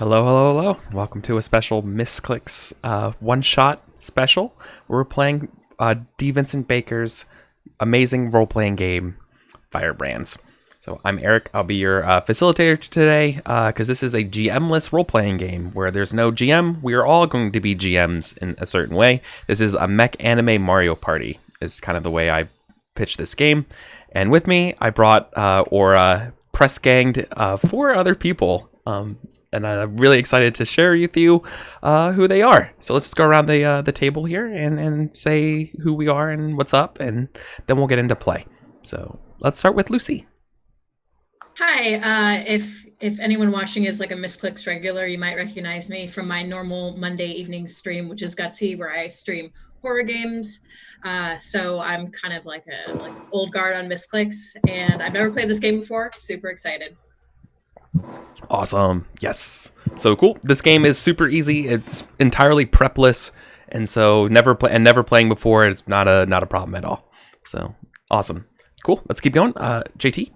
Hello, hello, hello. Welcome to a special Misscliks one-shot special where we're playing D. Vincent Baker's amazing role-playing game, Firebrands. So I'm Eric. I'll be your facilitator today because this is a GM-less role-playing game where there's no GM. We are all going to be GMs in a certain way. This is a mech anime Mario Party is kind of the way I pitch this game. And with me, I brought press-ganged 4 other people. And I'm really excited to share with you who they are. So let's just go around the table here and say who we are and what's up, and then we'll get into play. So let's start with Lucy. Hi. If anyone watching is like a Misscliks regular, you might recognize me from my normal Monday evening stream, which is Gutsy, where I stream horror games. So I'm kind of like a old guard on Misscliks, and I've never played this game before. Super excited. Awesome. Yes. So cool. This game is super easy. It's entirely prepless, and so never playing before. It's not a problem at all. So awesome. Cool. Let's keep going. JT.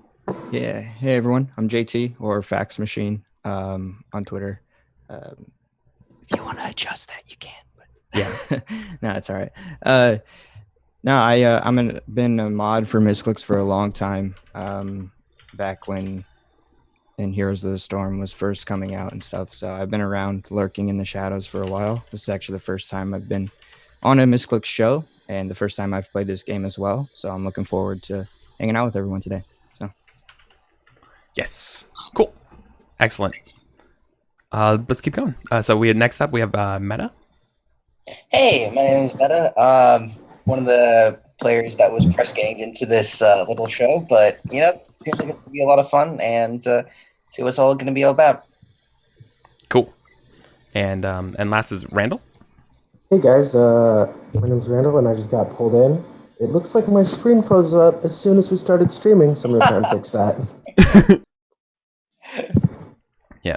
Yeah. Hey everyone. I'm JT or Fax Machine on Twitter. If you want to adjust that, you can. But yeah. No, it's all right. I'm been a mod for Misscliks for a long time. Back when Heroes of the Storm was first coming out and stuff. So I've been around lurking in the shadows for a while. This is actually the first time I've been on a Misscliks show and the first time I've played this game as well. So I'm looking forward to hanging out with everyone today. So yes. Cool. Excellent. Let's keep going. So next up we have Meta. Hey, my name is Meta. One of the players that was press ganged into this little show, but seems like it's going to be a lot of fun and see what's all going to be all about. Cool. And last is Randall. Hey guys, my name's Randall and I just got pulled in. It looks like my screen froze up as soon as we started streaming, so I'm going to try and fix that. Yeah,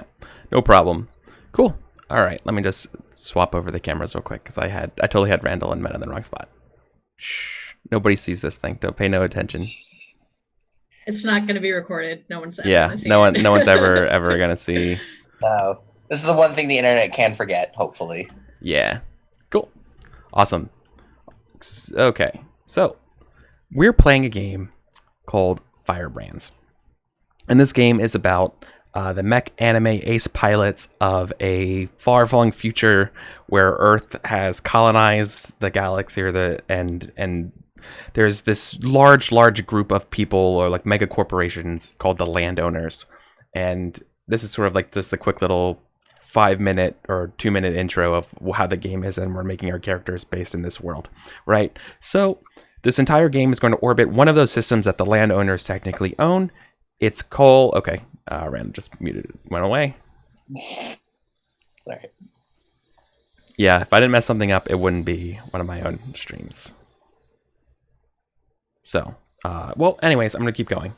no problem. Cool. All right, let me just swap over the cameras real quick because I totally had Randall and Meta in the wrong spot. Shh. Nobody sees this thing. Don't pay no attention. It's not going to be recorded. No one's ever yeah. No one's ever gonna see. No, this is the one thing the internet can forget. Hopefully. Yeah. Cool. Awesome. Okay. So we're playing a game called Firebrands, and this game is about the mech anime ace pilots of a far-flung future where Earth has colonized the galaxy, and there's this large group of people or like mega corporations called the landowners. And this is sort of like just a quick little 5-minute or 2-minute intro of how the game is, and we're making our characters based in this world, right? So this entire game is going to orbit one of those systems that the landowners technically own. It's called, okay, Random just muted it, went away. Sorry. Yeah, if I didn't mess something up, it wouldn't be one of my own streams. So, well, anyways, I'm going to keep going.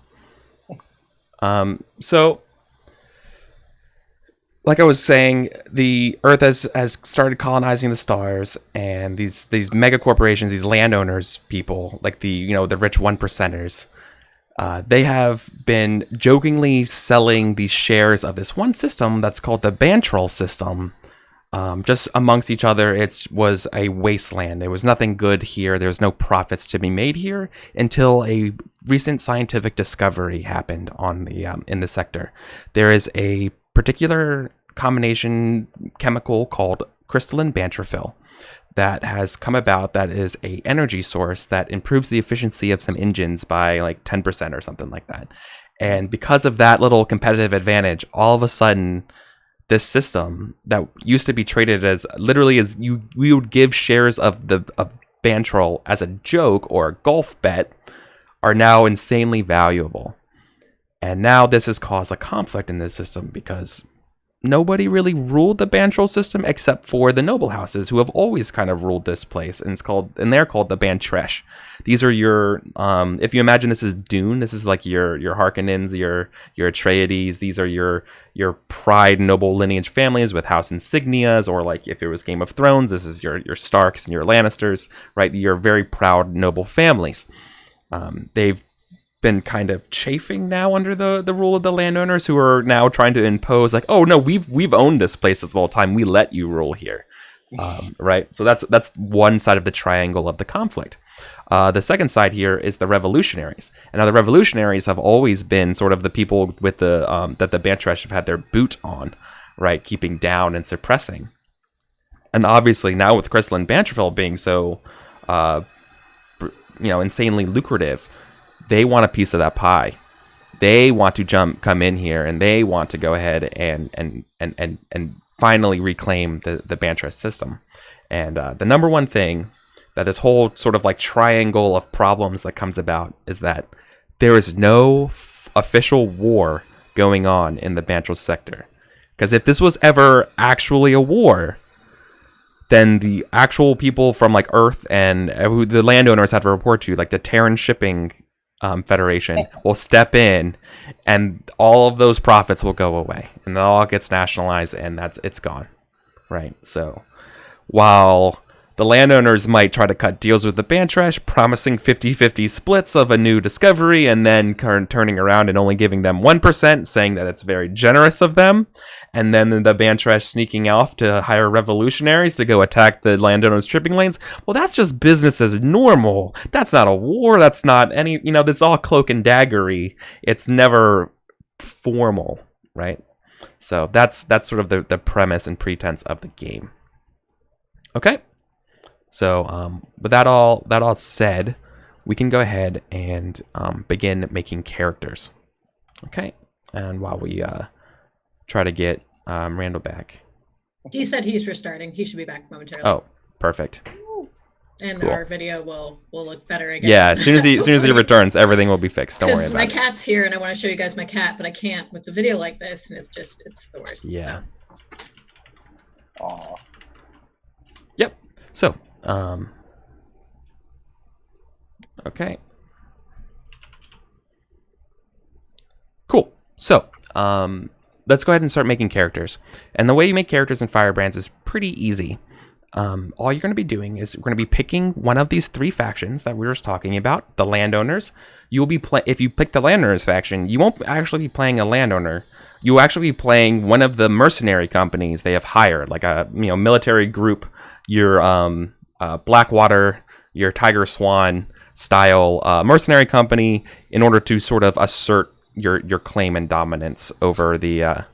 So, like I was saying, the Earth has started colonizing the stars, and these mega corporations, these landowners people, like the rich 1%ers, they have been jokingly selling these shares of this one system that's called the Bantrol system. Just amongst each other, it was a wasteland. There was nothing good here. There was no profits to be made here until a recent scientific discovery happened on the in the sector. There is a particular combination chemical called crystalline bantrophil that has come about that is a energy source that improves the efficiency of some engines by like 10% or something like that. And because of that little competitive advantage, all of a sudden, this system that used to be traded as literally as we would give shares of Bantrol as a joke or a golf bet are now insanely valuable. And now this has caused a conflict in this system because nobody really ruled the Bantrol system except for the noble houses who have always kind of ruled this place, and they're called the Bantresh. These are your if you imagine this is Dune, this is like your Harkonnens, your Atreides. These are your pride noble lineage families with house insignias, or like if it was Game of Thrones, this is your Starks and your Lannisters, right? Your very proud noble families. They've been kind of chafing now under the rule of the landowners, who are now trying to impose like, oh no, we've owned this place this whole time, we let you rule here. Right? So that's one side of the triangle of the conflict. The second side here is the revolutionaries. And now the revolutionaries have always been sort of the people with the that the Bantresh have had their boot on, right? Keeping down and suppressing. And obviously now with Crystal and Banterfell being so, insanely lucrative, they want a piece of that pie. They want to come in here, and they want to go ahead and finally reclaim the Bantresh system. And the number one thing that this whole sort of like triangle of problems that comes about is that there is no official war going on in the Bantresh sector. Because if this was ever actually a war, then the actual people from like Earth and who the landowners have to report to, like the Terran Shipping Federation, will step in, and all of those profits will go away, and it all gets nationalized, and it's gone, right? So while the landowners might try to cut deals with the Bantresh, promising 50-50 splits of a new discovery, and then turning around and only giving them 1%, saying that it's very generous of them, and then the Bantresh sneaking off to hire revolutionaries to go attack the landowners' shipping lanes. Well, that's just business as normal. That's not a war. That's not any, that's all cloak and daggery. It's never formal, right? So that's sort of the premise and pretense of the game. Okay. So with that all said, we can go ahead and begin making characters. Okay. And while we try to get Randall back. He said he's restarting. He should be back momentarily. Oh, perfect. And cool. Our video will look better again. Yeah, as soon as he returns, everything will be fixed. Don't worry about my it. My cat's here, and I want to show you guys my cat, but I can't with the video like this, and it's the worst. Yeah. So. Aw. Yep. So, okay. Cool. So, let's go ahead and start making characters. And the way you make characters in Firebrands is pretty easy. All you're going to be doing is we're going to be picking one of these three factions that we were just talking about, the landowners. You'll be if you pick the landowners faction, you won't actually be playing a landowner. You'll actually be playing one of the mercenary companies they have hired, like a military group, your Blackwater, your Tiger Swan style mercenary company, in order to sort of assert your claim and dominance over the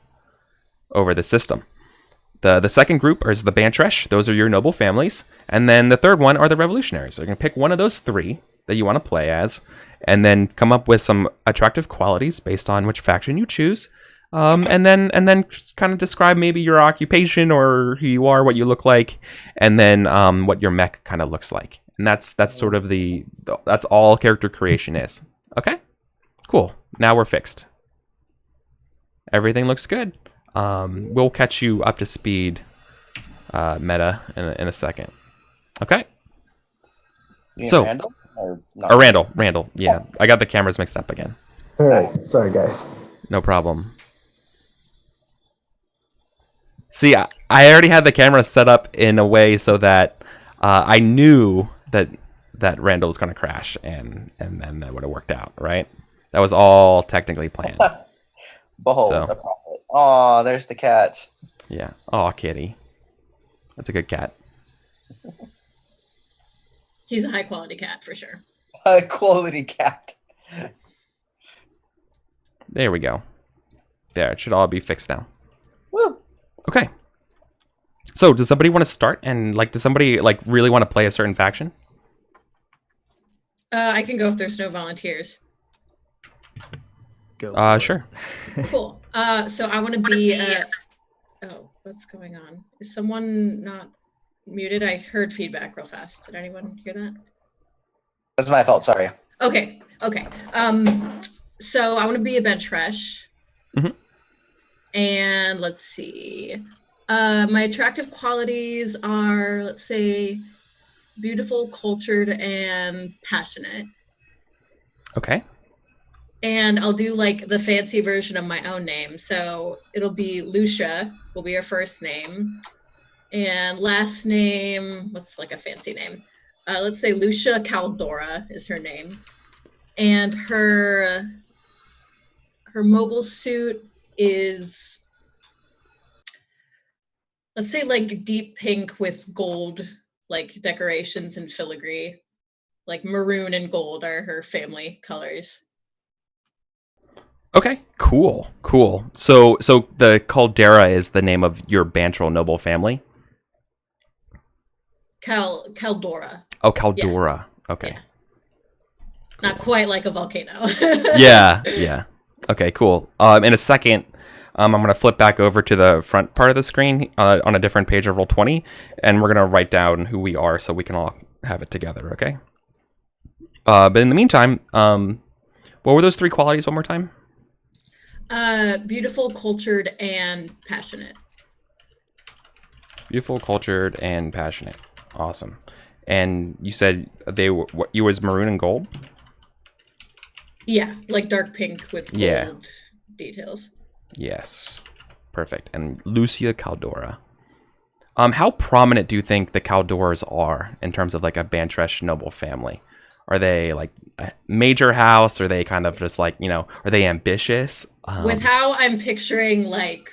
system. The second group is the Bantresh. Those are your noble families. And then the third one are the revolutionaries. So you're going to pick one of those three that you want to play as, and then come up with some attractive qualities based on which faction you choose. And then kind of describe maybe your occupation or who you are, what you look like, and then what your mech kind of looks like. And that's sort of that's all character creation is. Okay? Cool. Now we're fixed. Everything looks good. We'll catch you up to speed, Meta, in a second. Okay? So, Randall? Randall. Yeah, I got the cameras mixed up again. All right, sorry guys. No problem. See, I already had the camera set up in a way so that I knew that Randall was going to crash, and then that would have worked out, right? That was all technically planned. Behold the prophet. Oh, there's the cat. Yeah. Oh, kitty. That's a good cat. He's a high quality cat for sure. A quality cat. There we go. There, it should all be fixed now. Woo. Okay. So, does somebody want to start? And does somebody really want to play a certain faction? I can go if there's no volunteers. Go. Sure. Cool. So I want to be. Oh, what's going on? Is someone not muted? I heard feedback real fast. Did anyone hear that? That's my fault. Sorry. Okay. So I want to be a Bantresh. Mhm. And let's see. My attractive qualities are, let's say, beautiful, cultured, and passionate. Okay. And I'll do the fancy version of my own name. So it'll be Lucia will be her first name. And last name, what's a fancy name? Let's say Lucia Caldora is her name. and her mobile suit is, let's say, like deep pink with gold like decorations and filigree. Like maroon and gold are her family colors. Okay, cool. So the Caldera is the name of your Bantrel noble family? Caldora. Oh, Caldora. Yeah. Okay. Yeah. Cool. Not quite like a volcano. Yeah. Okay, cool. In a second, I'm going to flip back over to the front part of the screen on a different page of Roll20, and we're going to write down who we are so we can all have it together, okay? But in the meantime, what were those 3 qualities one more time? Beautiful, cultured, and passionate. Beautiful, cultured, and passionate. Awesome. And you said you was maroon and gold? Yeah, like dark pink with gold details. Yes. Perfect. And Lucia Caldora. How prominent do you think the Caldoras are in terms of like a Bantresh noble family? Are they like a major house? Are they kind of just like, are they ambitious? With how I'm picturing like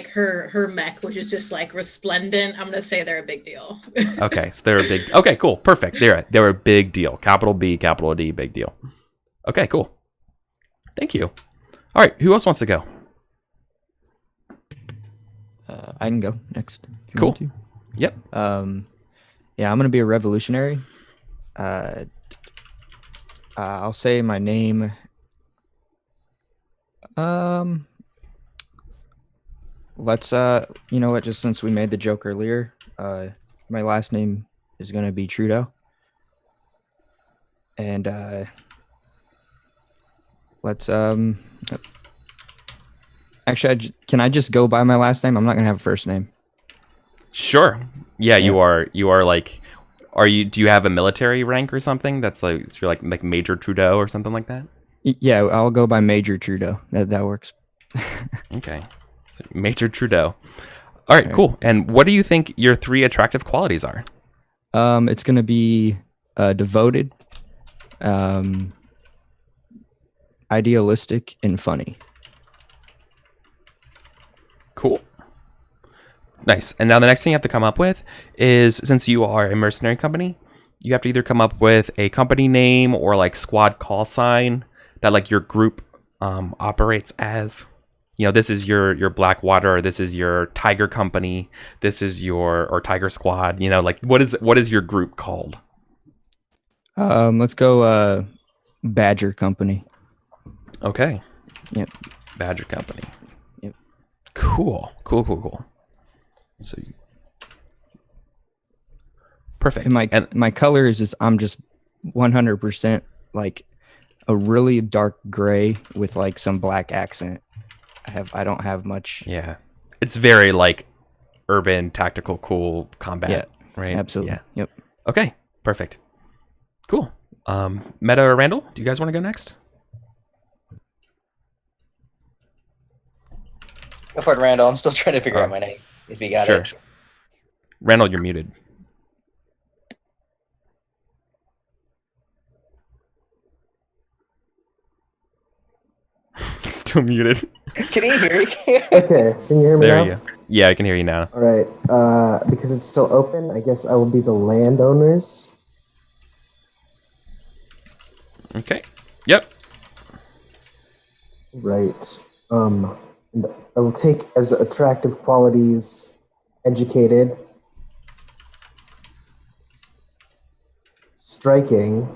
her mech, which is just like resplendent, I'm gonna say they're a big deal. Okay, so they're a big. Okay, cool, perfect. They're a big deal. Capital B, capital D, big deal. Okay, cool. Thank you. All right, who else wants to go? I can go next. if you Cool. want to. Yep. Yeah, I'm gonna be a revolutionary. I'll say my name. Let's you know what? Just since we made the joke earlier, my last name is gonna be Trudeau, and let's actually, can I just go by my last name? I'm not gonna have a first name. Sure. Yeah, you are. You are like. Do you have a military rank or something? That's like you're like Major Trudeau or something like that. Yeah, I'll go by Major Trudeau. That works. Okay, so Major Trudeau. All right, cool. And what do you think your 3 attractive qualities are? It's gonna be devoted, idealistic, and funny. Cool. Nice. And now the next thing you have to come up with is, since you are a mercenary company, you have to either come up with a company name or like squad call sign that like your group operates as. This is your Blackwater, or this is your Tiger Company, this is or Tiger Squad. Like what is your group called? Let's go Badger Company. Okay. Yep. Badger Company. Yep. Cool. So perfect. And my color is just, I'm just 100% like a really dark gray with like some black accent. I don't have much. Yeah. It's very like urban, tactical, cool combat. Yeah. Right? Absolutely. Yeah. Yep. Okay. Perfect. Cool. Meta or Randall, do you guys want to go next? Go for it, Randall. I'm still trying to figure out my name. If you got it. Randall, you're muted. Still muted. Can you hear me? Okay, can you hear me There now? you go. Yeah, I can hear you now. All right. Because it's still open, I guess I will be the landowners. Okay. Yep. Right. And I will take as attractive qualities educated, striking,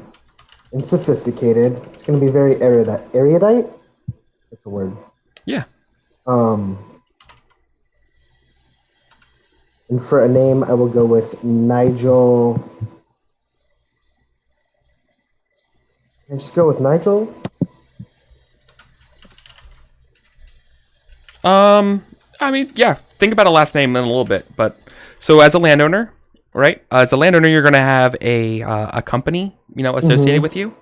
and sophisticated. It's going to be very erudite. That's a word. Yeah. And for a name, I will go with Nigel. Can I just go with Nigel? I mean, yeah. Think about a last name in a little bit, but so as a landowner, right? As a landowner, you're gonna have a company, associated with you.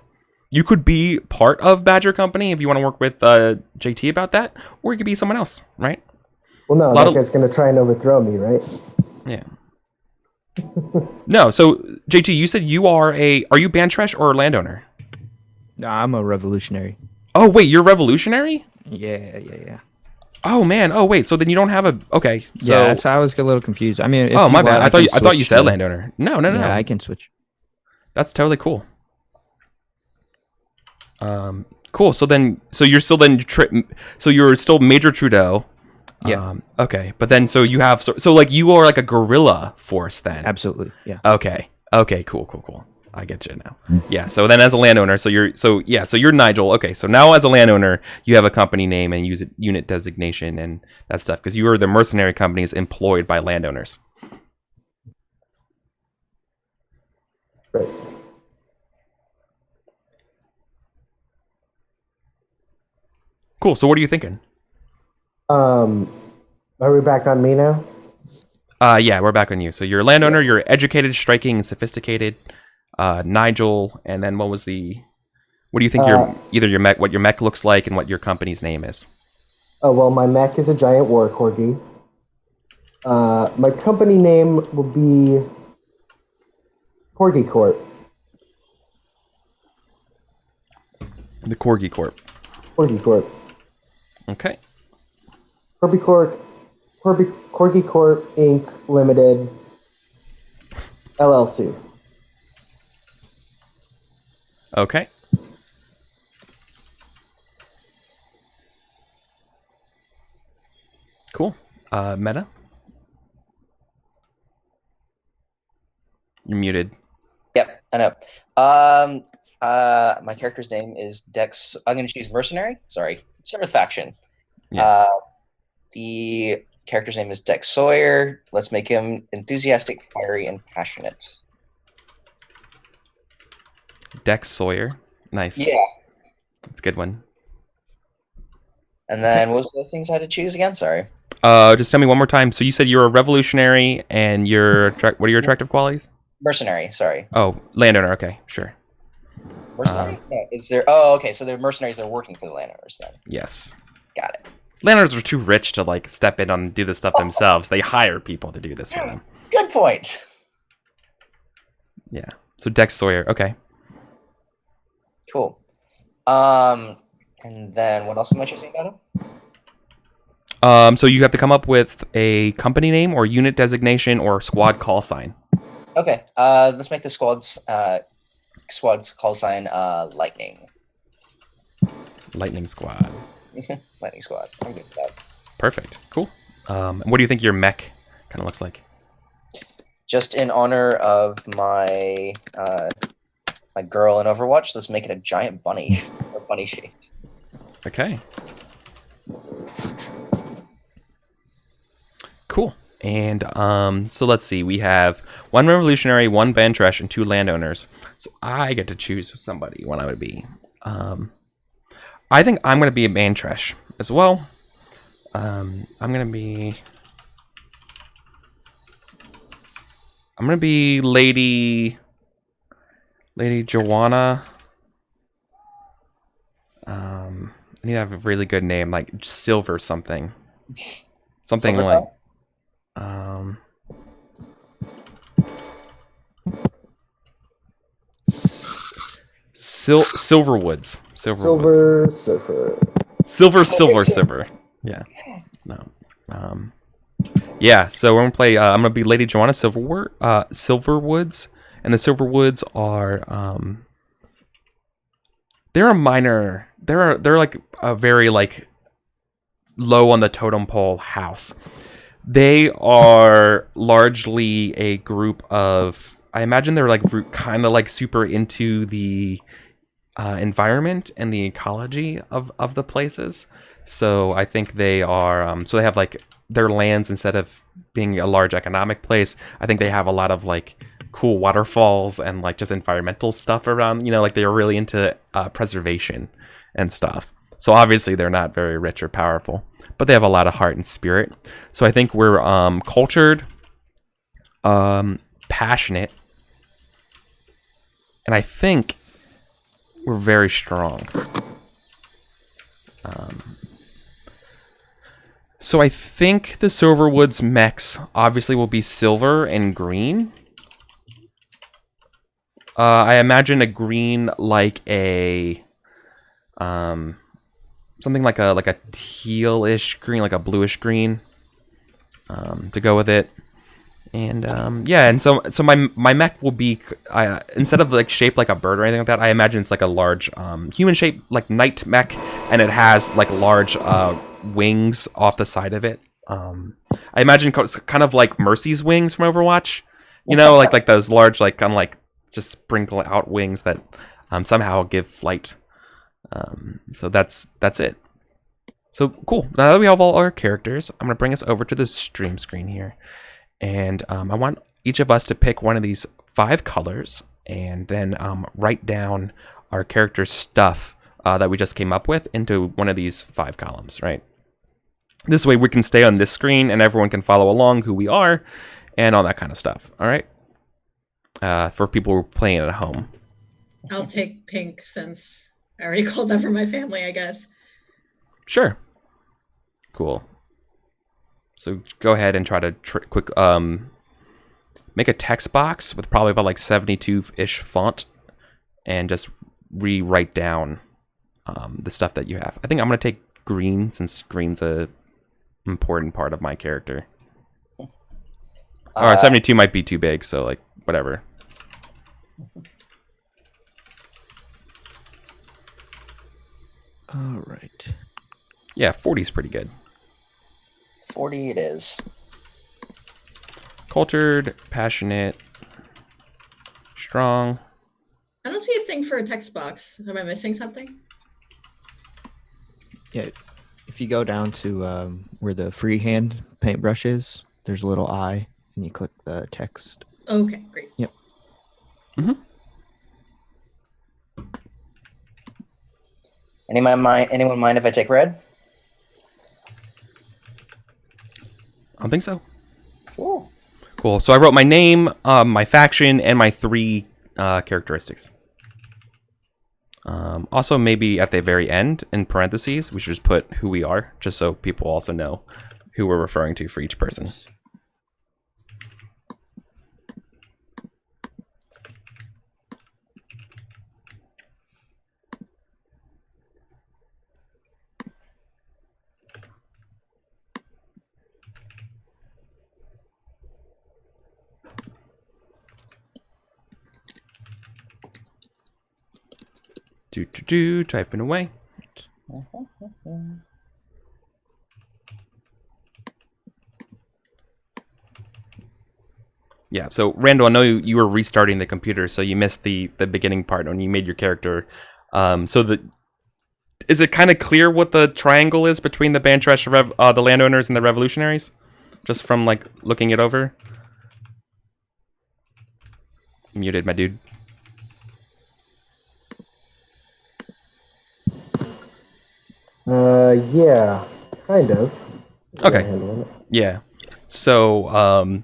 You could be part of Badger Company if you want to work with JT about that, or you could be someone else, right? Well, no, that guy's gonna try and overthrow me, right? Yeah. No, so JT, you said are you Bantresh or landowner? Nah, I'm a revolutionary. Oh wait, you're revolutionary? Yeah. Oh man. Oh wait. So then you don't have a. Okay. So. Yeah, that's how I was a little confused. I mean, if Oh you my bad. want, I thought you switch said to- landowner. No. Yeah, I can switch. That's totally cool. Cool. So you're still so you're still Major Trudeau. Yeah. Okay. But then so you have so like you are like a guerrilla force then. Absolutely. Yeah. Okay. Okay. Cool. I get you now. Yeah. So then as a landowner, so you're Nigel. Okay. So now as a landowner, you have a company name and use unit designation and that stuff because you are the mercenary companies employed by landowners. Right. Cool. So what are you thinking? Are we back on me now? Yeah, we're back on you. So you're a landowner, you're educated, striking, and sophisticated. Nigel, and then what do you think what your mech looks like and what your company's name is? Oh, well, my mech is a giant war corgi. My company name will be Corgi Corp. The Corgi Corp. Corgi Corp. Okay. Corgi Corp Inc. Limited LLC. Okay. Cool. Meta? You're muted. Yep, I know. My character's name is Dex. I'm going to choose Mercenary. Sorry, Service Faction. Yeah. The character's name is Dex Sawyer. Let's make him enthusiastic, fiery, and passionate. Dex Sawyer. Nice. Yeah. That's a good one. And then what was the things I had to choose again? Sorry. Just tell me one more time. So you said you're a revolutionary and what are your attractive qualities? Mercenary. Sorry. Oh, landowner. Okay, sure. Mercenary? No, it's their. Oh, okay. So they're mercenaries. They're working for the landowners then. Yes. Got it. Landowners are too rich to like step in and do this stuff themselves. They hire people to do this for them. Good point. Yeah. So Dex Sawyer. Okay. Cool. And then what else am I choosing about him? So you have to come up with a company name or unit designation or squad call sign. Okay. Let's make the squad's call sign Lightning. Lightning Squad. Lightning Squad. I'm good with that. Perfect. Cool. What do you think your mech kind of looks like? Just in honor of my my girl in Overwatch, let's make it a giant bunny. A bunny shape. Okay. Cool. And so let's see. We have one revolutionary, one Bantrash, and 2 landowners. So I get to choose somebody when I would be. I think I'm going to be a Bantrash as well. I'm going to be Lady Joanna. I need to have a really good name, like Silver something. Something Silver like Silverwoods. Silver Surfer. Silver. Yeah. No. Yeah, so we're gonna play I'm gonna be Lady Joanna Silverwoods. And the Silverwoods are they're like a very like low on the totem pole house. They are largely a group of, I imagine they're like kind of like super into the environment and the ecology of the places. So I think they are so they have like their lands, instead of being a large economic place, I think they have a lot of like cool waterfalls and like just environmental stuff around, like they are really into preservation and stuff. So obviously they're not very rich or powerful, but they have a lot of heart and spirit. So I think we're cultured, passionate, and I think we're very strong. So I think the Silverwoods mechs obviously will be silver and green. I imagine a green like a something like a tealish green, like a bluish green, to go with it. And yeah, and so my mech will be instead of like shaped like a bird or anything like that, I imagine it's like a large human shaped like knight mech, and it has like large wings off the side of it. I imagine kind of like Mercy's wings from Overwatch, you know, like those large like kind of like just sprinkle out wings that somehow give flight. So that's it. So cool. Now that we have all our characters, I'm gonna bring us over to the stream screen here. And I want each of us to pick one of these 5 colors and then write down our character's stuff that we just came up with into one of these 5 columns, right? This way we can stay on this screen and everyone can follow along who we are and all that kind of stuff, all right? For people who are playing at home. I'll take pink since I already called that for my family, I guess. Sure. Cool. So go ahead and try to quick make a text box with probably about like 72-ish font and just rewrite down the stuff that you have. I think I'm going to take green since green's a important part of my character. Or 72 might be too big, so like whatever. All right. Yeah, 40 is pretty good. 40 it is. Cultured, passionate, strong. I don't see a thing for a text box. Am I missing something? Yeah, if you go down to where the freehand paintbrush is, there's a little eye, and you click the text. Okay, great. Yep. Mm-hmm. Anyone mind if I take red? I don't think so. Cool. Cool. So I wrote my name, my faction, and my 3 characteristics. Also, maybe at the very end, in parentheses, we should just put who we are, just so people also know who we're referring to for each person. Typing away. Yeah, so Randall, I know you were restarting the computer, so you missed the beginning part when you made your character. Is it kind of clear what the triangle is between the Bantrash, the landowners, and the revolutionaries? Just from like looking it over. Muted, my dude. Yeah, kind of. Okay. Yeah. So,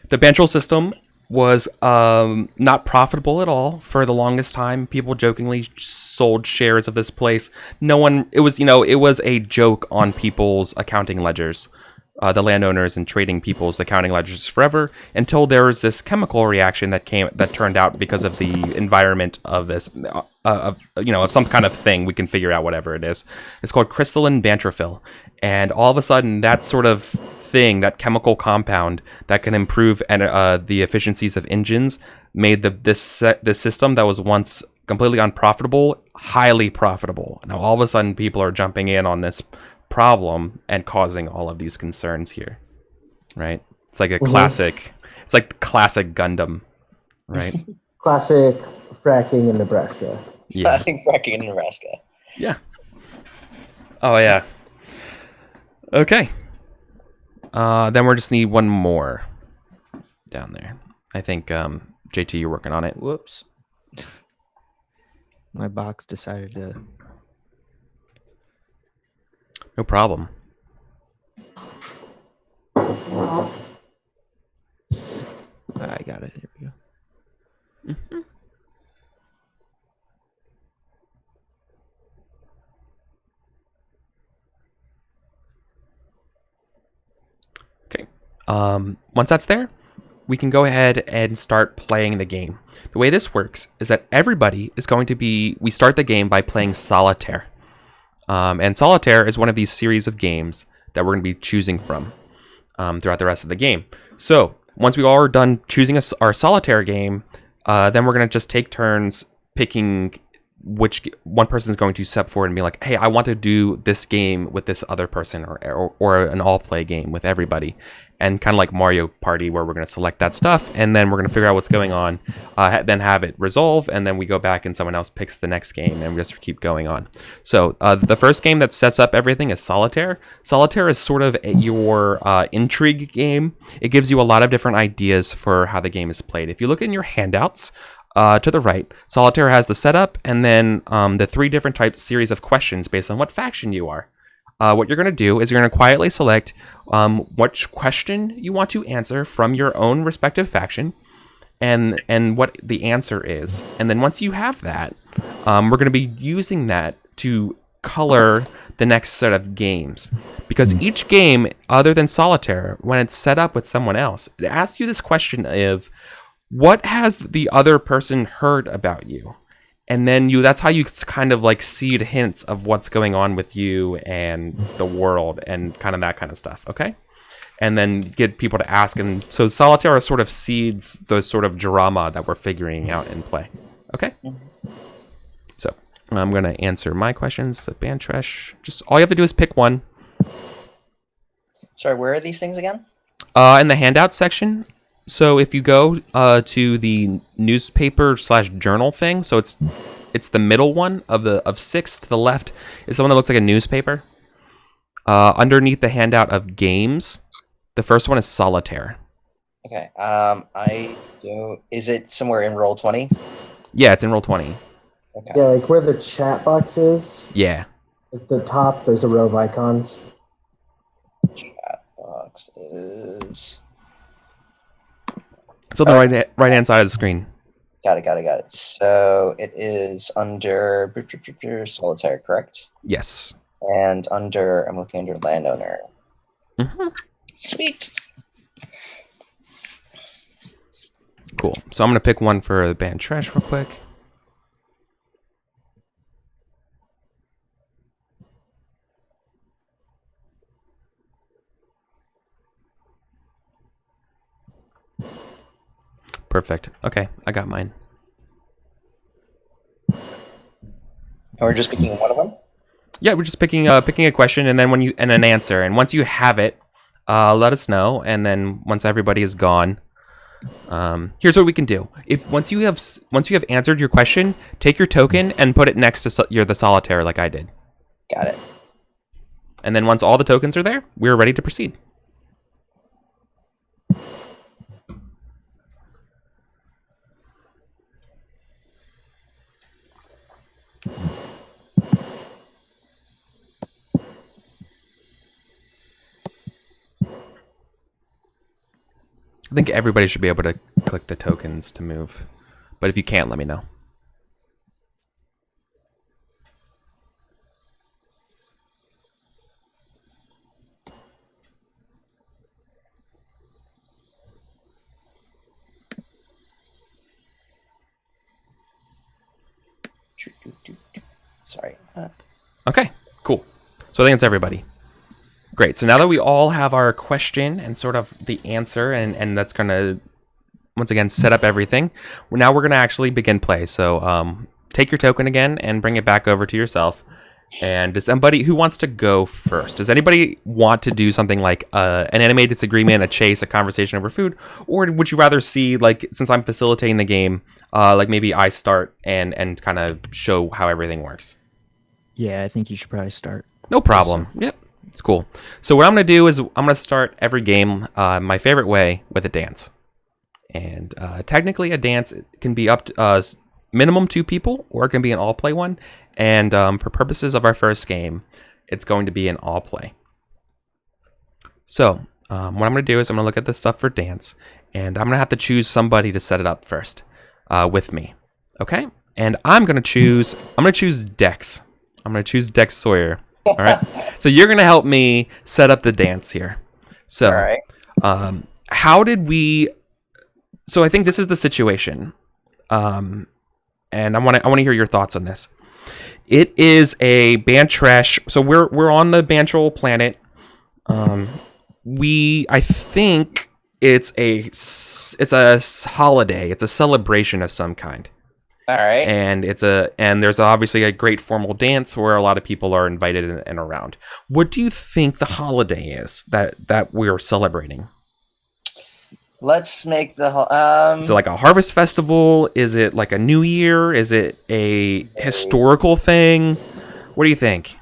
the Bantral system was not profitable at all for the longest time. People jokingly sold shares of this place. It was a joke on people's accounting ledgers, the landowners and trading people's accounting ledgers forever, until there was this chemical reaction that turned out because of the environment of this, of some kind of thing. We can figure out whatever it is. It's called crystalline bantrophil, and all of a sudden that sort of thing, that chemical compound that can improve the efficiencies of engines, made this system that was once completely unprofitable highly profitable. Now all of a sudden people are jumping in on this problem and causing all of these concerns here, right? It's like a classic. It's like classic Gundam, right? Classic fracking in Nebraska. Yeah. Classic fracking in Nebraska. Yeah. Oh yeah. Okay. Then we just need one more down there. I think JT, you're working on it. Whoops. My box decided to... No problem. I got it. Here we go. Mm-hmm. Okay. Once that's there, we can go ahead and start playing the game. The way this works is that everybody is going to be, we start the game by playing Solitaire. And Solitaire is one of these series of games that we're going to be choosing from throughout the rest of the game. So once we all are done choosing our Solitaire game, then we're going to just take turns picking which one person is going to step forward and be like, hey, I want to do this game with this other person, or an all-play game with everybody. And kind of like Mario Party, where we're going to select that stuff, and then we're going to figure out what's going on, then have it resolve, and then we go back and someone else picks the next game, and we just keep going on. So the first game that sets up everything is Solitaire. Solitaire is sort of your intrigue game. It gives you a lot of different ideas for how the game is played. If you look in your handouts, to the right, Solitaire has the setup, and then the 3 different series of questions based on what faction you are. What you're going to do is you're going to quietly select which question you want to answer from your own respective faction, and what the answer is. And then once you have that, we're going to be using that to color the next set of games. Because each game, other than Solitaire, when it's set up with someone else, it asks you this question of, what has the other person heard about you? And then that's how you kind of like seed hints of what's going on with you and the world and kind of that kind of stuff, okay? And then get people to ask. And so Solitaire sort of seeds those sort of drama that we're figuring out in play, okay? So I'm going to answer my questions. Band trash. Just all you have to do is pick one. Sorry, where are these things again? In the handout section. So if you go to the newspaper/journal thing, so it's the middle one of 6 to the left is the one that looks like a newspaper. Underneath the handout of games, the first one is Solitaire. Okay. I don't. Is it somewhere in Roll20? Yeah, it's in Roll20. Okay. Yeah, like where the chat box is. Yeah. At the top, there's a row of icons. Chat box is. It's on the right hand side of the screen. Got it. So it is under Solitaire, correct? Yes. And I'm looking under landowner. Mm-hmm. Sweet. Cool. So I'm going to pick one for the band trash real quick. Perfect. Okay, I got mine. And we're just picking one of them? Yeah, we're just picking a question and then an answer. And once you have it, let us know. And then once everybody is gone, here's what we can do. Once you have answered your question, take your token and put it next to the Solitaire, like I did. Got it. And then once all the tokens are there, we're ready to proceed. I think everybody should be able to click the tokens to move. But if you can't, let me know. Sorry. Okay, cool. So I think it's everybody. Great. So now that we all have our question and sort of the answer, and that's going to, once again, set up everything, now we're going to actually begin play. So take your token again and bring it back over to yourself. And does somebody who wants to go first? Does anybody want to do something like an animated disagreement, a chase, a conversation over food? Or would you rather see, like, since I'm facilitating the game, like maybe I start and kind of show how everything works? Yeah, I think you should probably start. No problem. Yep. It's cool. So what I'm going to do is I'm going to start every game my favorite way with a dance. And technically a dance can be up to minimum 2 people, or it can be an all-play one. And for purposes of our first game, it's going to be an all-play. So what I'm going to do is I'm going to look at the stuff for dance, and I'm going to have to choose somebody to set it up first with me. Okay? And I'm going to choose Dex. I'm going to choose Dex Sawyer. All right. So you're going to help me set up the dance here. So, all right. How did we So I think this is the situation, and I want to hear your thoughts on this. It is a Bantresh. So we're on the Bantrol planet. I think it's a holiday. It's a celebration of some kind. All right. And there's obviously a great formal dance where a lot of people are invited and around. What do you think the holiday is that we're celebrating? Let's make the Is it like a harvest festival? Is it like a New Year? Is it a historical thing? What do you think?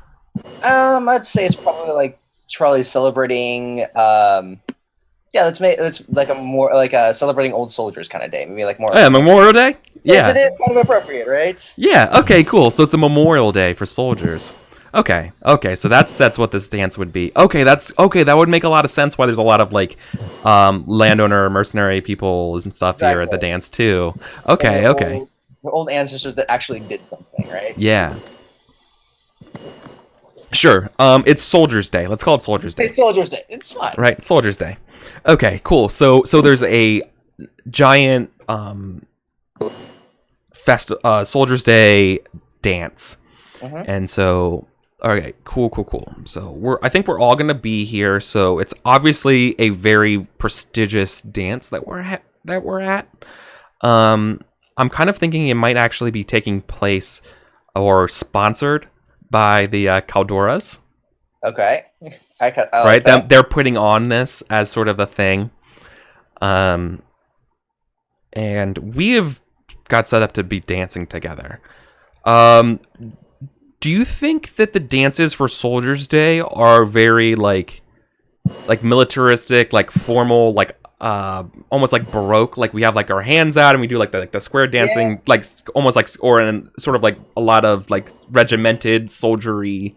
I'd say it's probably celebrating. Let's like a more like a celebrating old soldiers kind of day. Maybe like more. Yeah, Memorial Day. Yes, Yeah, it is kind of appropriate, right? yeah. Okay, cool. So it's a Memorial Day for soldiers. Okay. So that's what this dance would be. Okay, that would make a lot of sense. Why there's a lot of like landowner mercenary people and stuff here at the dance too. Okay. The old ancestors that actually did something, right? Yeah. Sure. It's Soldiers Day. Let's call it Soldiers Day. It's Soldiers Day. It's fine. Right, Soldiers Day. Okay, cool. So there's a giant Soldiers Day dance. And so okay, cool. So I think we're all gonna be here. So it's obviously a very prestigious dance that we're at. I'm kind of thinking it might actually be taking place or sponsored by the Caldoras. Okay. I like Right, that. they're putting on this as sort of a thing. And we have got set up to be dancing together. Do you think that the dances for Soldiers Day are very like militaristic, like formal, like almost like Baroque? Like we have like our hands out and we do like the square dancing, like almost like or in sort of like a lot of like regimented soldiery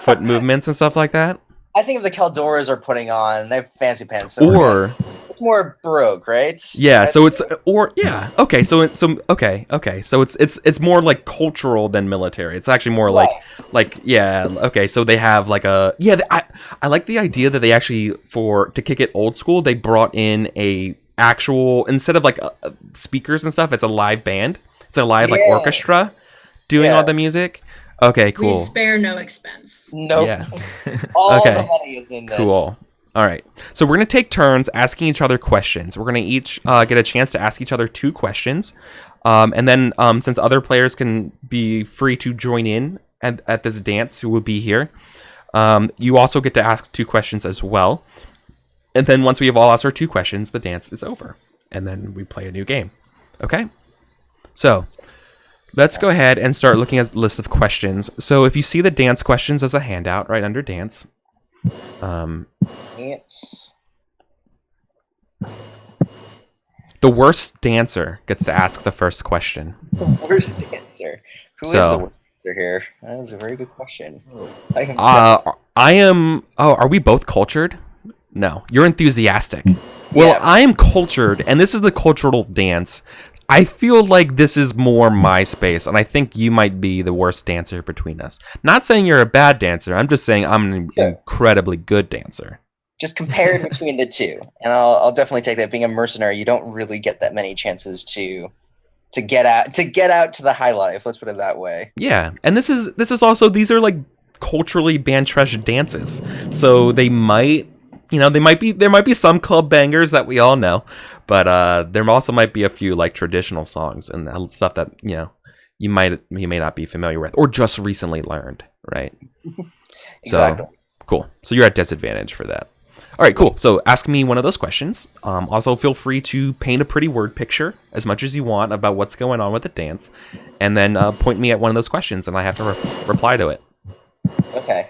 foot movements and stuff like that. I think if the Caldoras are putting on, they have fancy pants. So Or it's more Baroque, right? yeah, so it's okay, so it's more like cultural than military. It's actually more like okay, so they have like I like the idea that they actually to kick it old school, they brought in a actual, instead of like speakers and stuff, it's a live band. It's a live like orchestra doing all the music. Okay, cool. We spare no expense. Nope. Yeah. All Okay. the money is in this. Cool. All right. So we're going to take turns asking each other questions. We're going to each get a chance to ask each other 2 questions. And then since other players can be free to join in at this dance who will be here, you also get to ask 2 questions as well. And then once we have all asked our 2 questions, the dance is over. And then we play a new game. Okay? So let's go ahead and start looking at the list of questions. So if you see the dance questions as a handout right under dance, Yes. the worst dancer gets to ask the first question. Worst dancer. Who is So- the worst dancer here? That is a very good question. I am. Oh, are we both cultured? No, you're enthusiastic. Well, Yeah. I am cultured, and this is the cultural dance. I feel like this is more my space, and I think you might be the worst dancer between us. Not saying you're a bad dancer. I'm just saying I'm an incredibly good dancer. Just compare between the two, and I'll definitely take that. Being a mercenary, you don't really get that many chances to get out to the high life. Let's put it that way. Yeah, and this is also, these are like culturally Bantresh dances, so they might. There might be some club bangers that we all know, but there also might be a few like traditional songs and stuff that you may not be familiar with or just recently learned, right? Exactly. So cool. So you're at disadvantage for that. All right, cool. So ask me one of those questions. Also, feel free to paint a pretty word picture as much as you want about what's going on with the dance, and then point me at one of those questions, and I have to reply to it. Okay.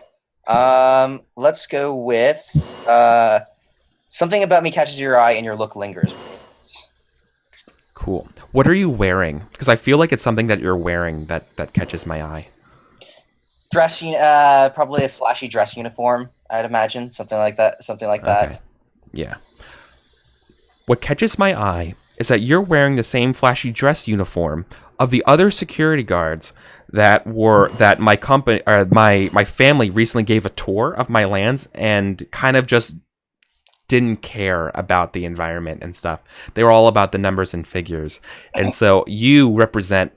Let's go with something about me catches your eye and your look lingers. Cool. What are you wearing? Because I feel like it's something that you're wearing that catches my eye. Probably a flashy dress uniform, I'd imagine. Something like that. Okay. Yeah. What catches my eye is that you're wearing the same flashy dress uniform of the other security guards that my company or my family recently gave a tour of my lands and kind of just didn't care about the environment and stuff. They were all about the numbers and figures. And so you represent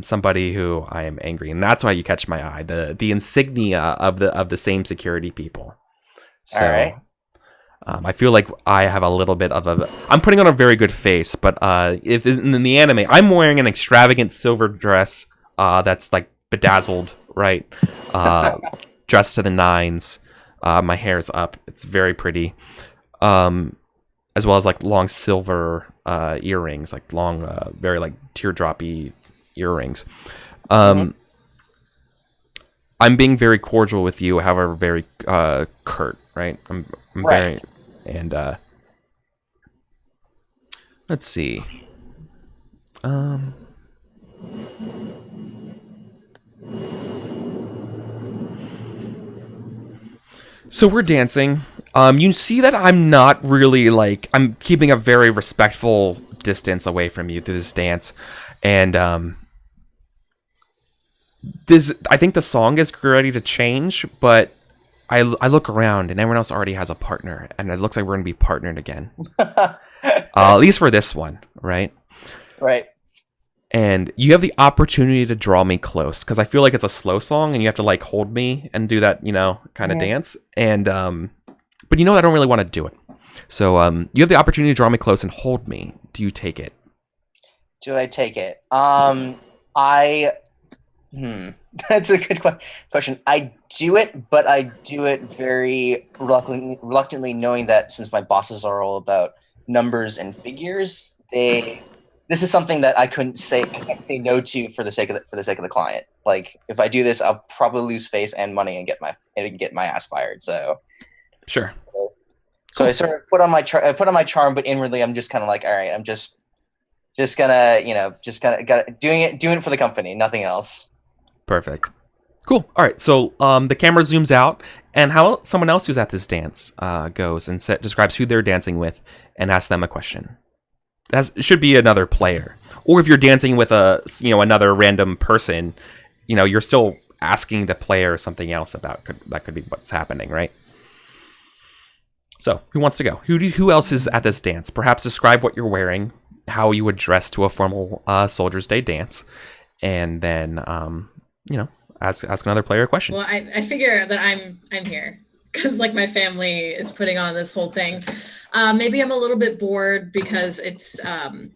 somebody who I am angry, and that's why you catch my eye. The insignia of the same security people. So All right. I feel like I have a little bit of a. I'm putting on a very good face, but if in the anime, I'm wearing an extravagant silver dress that's like bedazzled, right? Dressed to the nines. My hair's up. It's very pretty. As well as like long silver earrings, like long, very like teardroppy earrings. I'm being very cordial with you, however, very curt, right? I'm Right. very, and let's see. So we're dancing. You see that I'm not really like, I'm keeping a very respectful distance away from you through this dance, and I think the song is ready to change, but I look around and everyone else already has a partner, and it looks like we're gonna be partnered again. At least for this one, right? Right. And you have the opportunity to draw me close, because I feel like it's a slow song and you have to like hold me and do that, kind of dance. And but I don't really want to do it. So you have the opportunity to draw me close and hold me. Do you take it? Do I take it? That's a good question. I do it, but I do it very reluctantly, knowing that since my bosses are all about numbers and figures, this is something that I can't say no to for the sake of the client. Like, if I do this, I'll probably lose face and money and get my ass fired. So Sure. So I sort of put on my charm, but inwardly I'm just kind of like, all right, I'm just gonna, doing it for the company, nothing else. Perfect. Cool. All right. So the camera zooms out, and how someone else who's at this dance goes and describes who they're dancing with and asks them a question. That should be another player, or if you're dancing with another random person, you're still asking the player something else about that could be what's happening, right? So who wants to go? Who else is at this dance? Perhaps describe what you're wearing, how you would dress to a formal Soldier's Day dance, and then ask another player a question. Well, I figure that I'm here because like my family is putting on this whole thing. Maybe I'm a little bit bored because it's I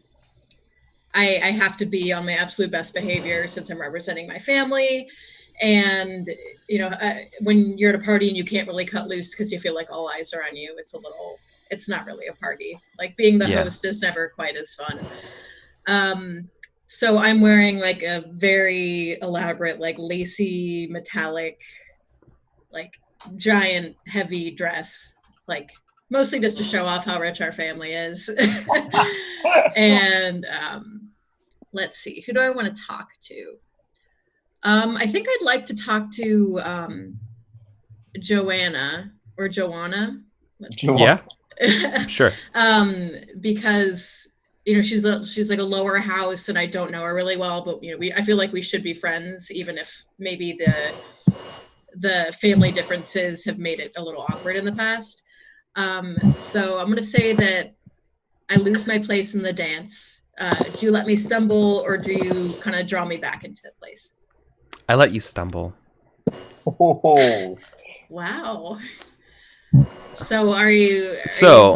have to be on my absolute best behavior since I'm representing my family. And when you're at a party and you can't really cut loose because you feel like all eyes are on you, it's not really a party. Like being the host is never quite as fun. So I'm wearing like a very elaborate, like lacy, metallic, like giant heavy dress, like mostly just to show off how rich our family is. And let's see, who do I want to talk to? I think I'd like to talk to Joanna or Joanna. Yeah, sure. Because she's like a lower house, and I don't know her really well, but I feel like we should be friends, even if maybe the family differences have made it a little awkward in the past. So I'm gonna say that I lose my place in the dance. Do you let me stumble, or do you kind of draw me back into place? I let you stumble. Oh. Wow. So are you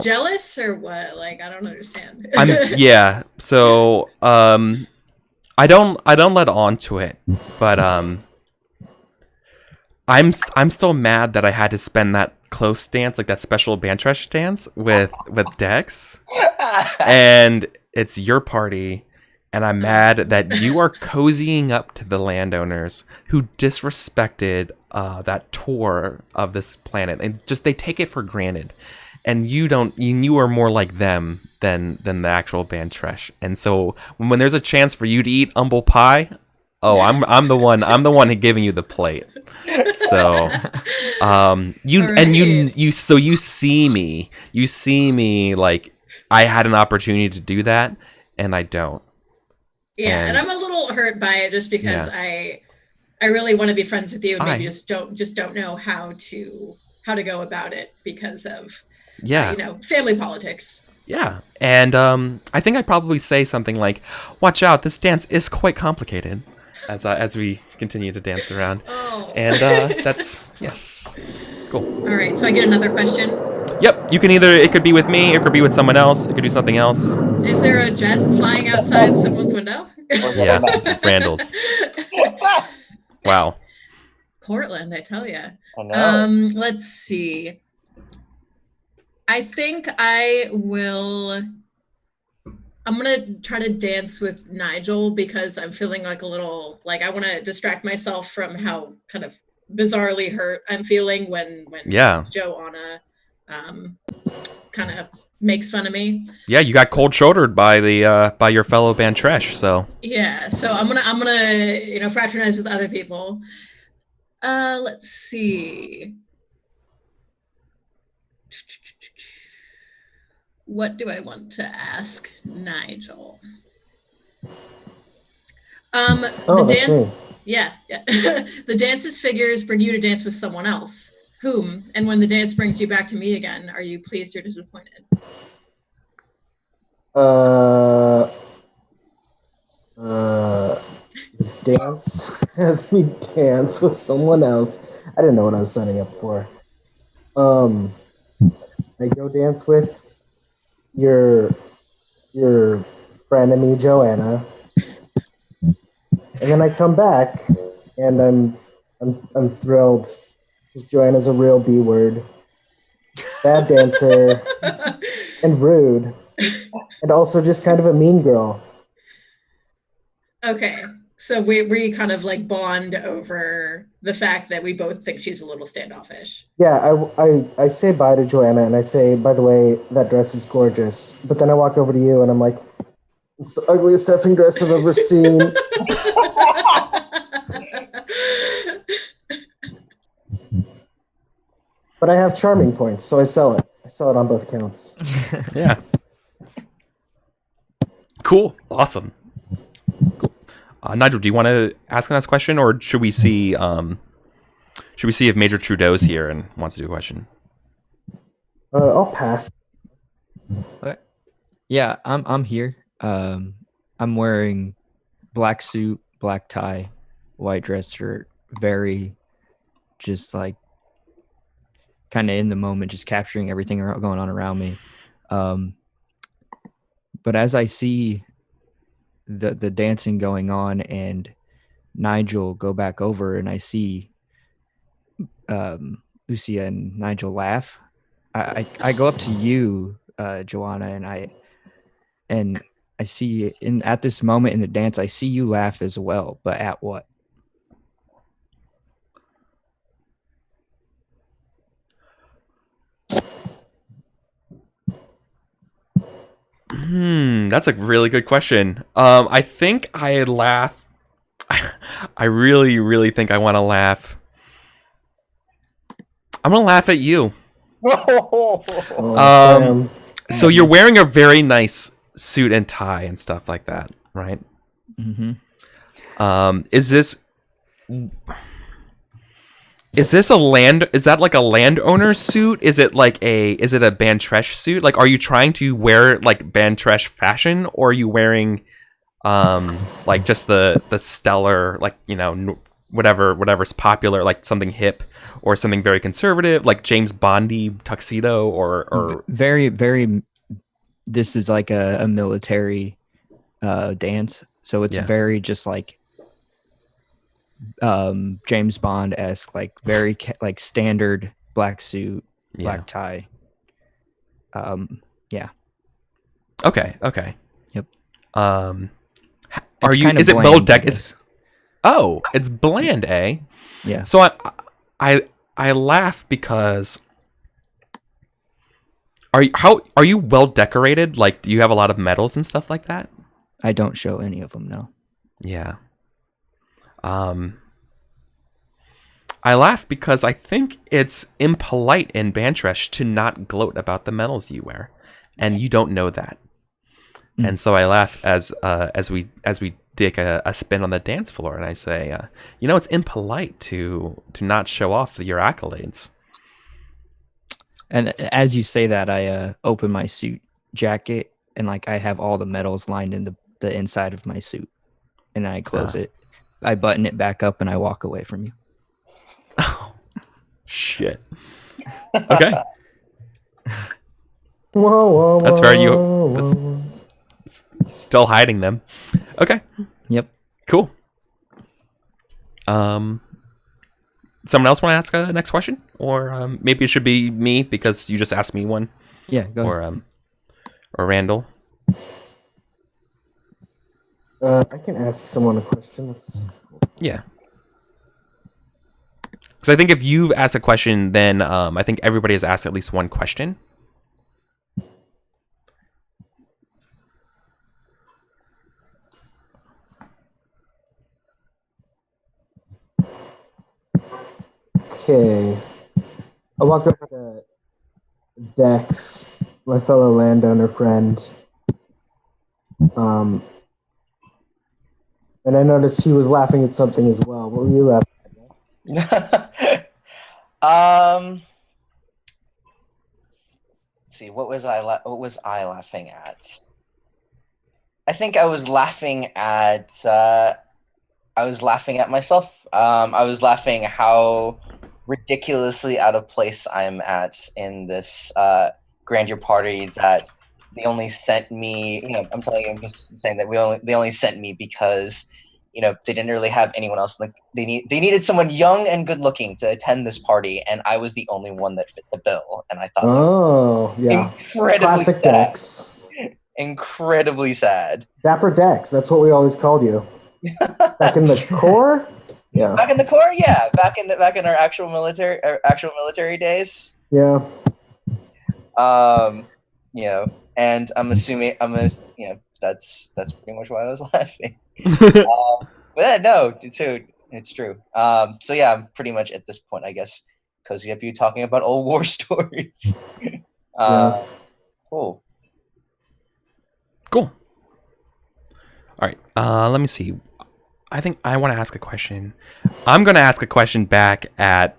jealous or what? Like, I don't understand. Yeah. So I don't let on to it, but I'm still mad that I had to spend that close dance, like that special Bantresh dance with Dex, and it's your party. And I'm mad that you are cozying up to the landowners who disrespected that tour of this planet, and they take it for granted. And you are more like them than the actual Bantresh. And so when there's a chance for you to eat humble pie, I'm the one giving you the plate. So you see me like I had an opportunity to do that, and I don't. Yeah, and I'm a little hurt by it just because I really want to be friends with you, and maybe just don't know how to go about it because of Yeah. Family politics. Yeah. And I think I'd probably say something like, watch out, this dance is quite complicated, as we continue to dance around. Oh. And that's, yeah. Cool. All right, so I get another question. Yep, it could be with me, it could be with someone else, it could do something else. Is there a jet flying outside someone's window? Yeah, it's Randall's. Wow. Portland, I tell you. I know. Let's see. I think I'm gonna try to dance with Nigel because I'm feeling like a little, like I want to distract myself from how kind of bizarrely hurt I'm feeling when Joanna kind of makes fun of me. Yeah, you got cold shouldered by your fellow band Tresh, so. Yeah, so I'm gonna fraternize with other people. Let's see. What do I want to ask Nigel? That's me. Yeah. The dance's figures bring you to dance with someone else. Whom? And when the dance brings you back to me again, are you pleased or disappointed? The dance has me dance with someone else. I didn't know what I was signing up for. I go dance with your frenemy Joanna, and then I come back, and I'm thrilled because Joanna's a real B word, bad dancer, and rude, and also just kind of a mean girl. Okay, so we kind of like bond over the fact that we both think she's a little standoffish. Yeah, I say bye to Joanna, and I say, by the way, that dress is gorgeous. But then I walk over to you, and I'm like, it's the ugliest effing dress I've ever seen. But I have charming points, so I sell it. I sell it on both accounts. Yeah. Cool. Awesome. Cool. Nigel, do you want to ask a nice question, or should we see if Major Trudeau's here and wants to do a question? I'll pass. Okay. Yeah, I'm here. I'm wearing black suit, black tie, white dress shirt. Very, just like, kind of in the moment, just capturing everything going on around me. But as I see the dancing going on and Nigel go back over, and I see Lucia and Nigel laugh, I go up to you, Joanna, and I see at this moment in the dance, I see you laugh as well, but at what? That's a really good question. I think I laugh. I really, really think I want to laugh. I'm gonna laugh at you. So you're wearing a very nice suit and tie and stuff like that, right? Mm-hmm. Is that like a landowner suit? Is it a band Tresh suit? Like, are you trying to wear like band Tresh fashion, or are you wearing like just the stellar, like, whatever's popular, like something hip or something very conservative, like James Bondy tuxedo, or very, very, this is like a military dance, so it's very just like James Bond-esque, like very like standard black suit, black tie. Yeah. Okay. Yep. Is it well decorated? Oh, it's bland, eh? Yeah. So I laugh because are you well decorated? Like, do you have a lot of medals and stuff like that? I don't show any of them, no. Yeah. I laugh because I think it's impolite in Bantresh to not gloat about the medals you wear, and you don't know that. And so I laugh as we take a spin on the dance floor, and I say, it's impolite to not show off your accolades. And as you say that, I open my suit jacket and like I have all the medals lined in the inside of my suit, and then I close it. I button it back up and I walk away from you. Oh, shit. Okay. Whoa, whoa, That's fair. whoa, That's whoa. still hiding them. Okay. Yep. Cool. Someone else want to ask a next question, or maybe it should be me because you just asked me one, Yeah. Go ahead. or Randall. I can ask someone a question. Yeah. Because I think if you've asked a question, then I think everybody has asked at least one question. Okay. I walk over to Dex, my fellow landowner friend. And I noticed he was laughing at something as well. What were you laughing at, Dex? Let's see, what was I laughing at? I think I was laughing at myself. I was laughing how ridiculously out of place I'm at in this grandeur party that they only sent me. I'm telling you, I'm just saying that they only sent me because they didn't really have anyone else. Like they needed someone young and good looking to attend this party, and I was the only one that fit the bill. And I thought, Oh, yeah. incredibly Classic sad. Dex. Incredibly sad. Dapper Dex. That's what we always called you. Back in the core? Yeah. Back in the Corps, yeah. Back in our actual military days. Yeah. And I'm assuming that's pretty much why I was laughing. But yeah, no, it's true. So yeah, I'm pretty much at this point, I guess, because you have you talking about old war stories. Yeah. Cool. Cool. All right. Let me see. I think I want to ask a question. I'm going to ask a question back at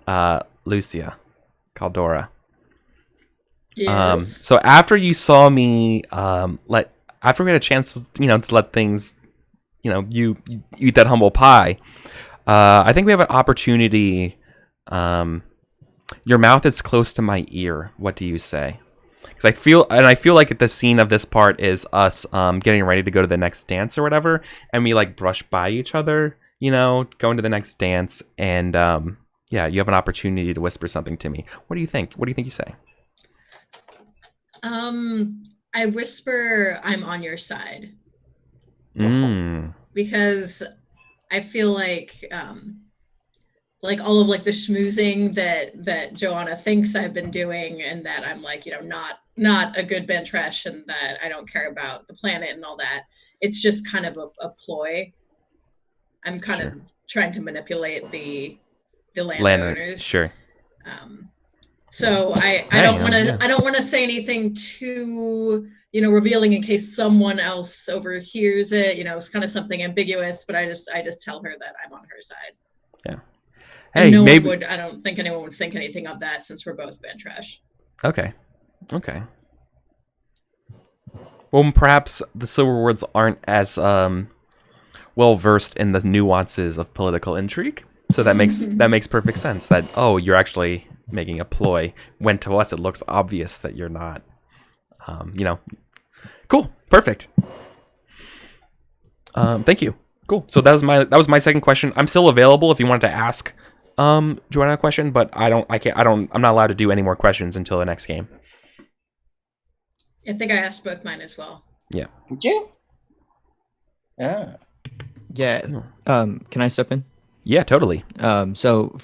Lucia Caldora. Yes. So after you saw me, after we had a chance, to let things, you eat that humble pie. I think we have an opportunity. Your mouth is close to my ear. What do you say? Because I feel like the scene of this part is us getting ready to go to the next dance or whatever, and we like brush by each other, going to the next dance, and yeah, you have an opportunity to whisper something to me. What do you think? What do you think you say? I whisper, "I'm on your side," Mm. because I feel like all of like the schmoozing that Joanna thinks I've been doing, and that I'm like, not a good Ventress, and that I don't care about the planet and all that. It's just kind of a ploy. I'm kind of trying to manipulate the landowners. Sure. So I don't want to say anything too revealing in case someone else overhears it. It's kind of something ambiguous, but I just tell her that I'm on her side. Yeah. Hey, and I don't think anyone would think anything of that, since we're both Ventress. Okay. Well, perhaps the Silverwoods aren't as well versed in the nuances of political intrigue, so that makes perfect sense. That you're actually making a ploy, when to us it looks obvious that you're not. Cool, perfect. Thank you. Cool. So that was my second question. I'm still available if you wanted to ask Joanna a question, but I'm not allowed to do any more questions until the next game. I think I asked both mine as well. Yeah. Did you? Yeah. Yeah. Can I step in? Yeah, totally. So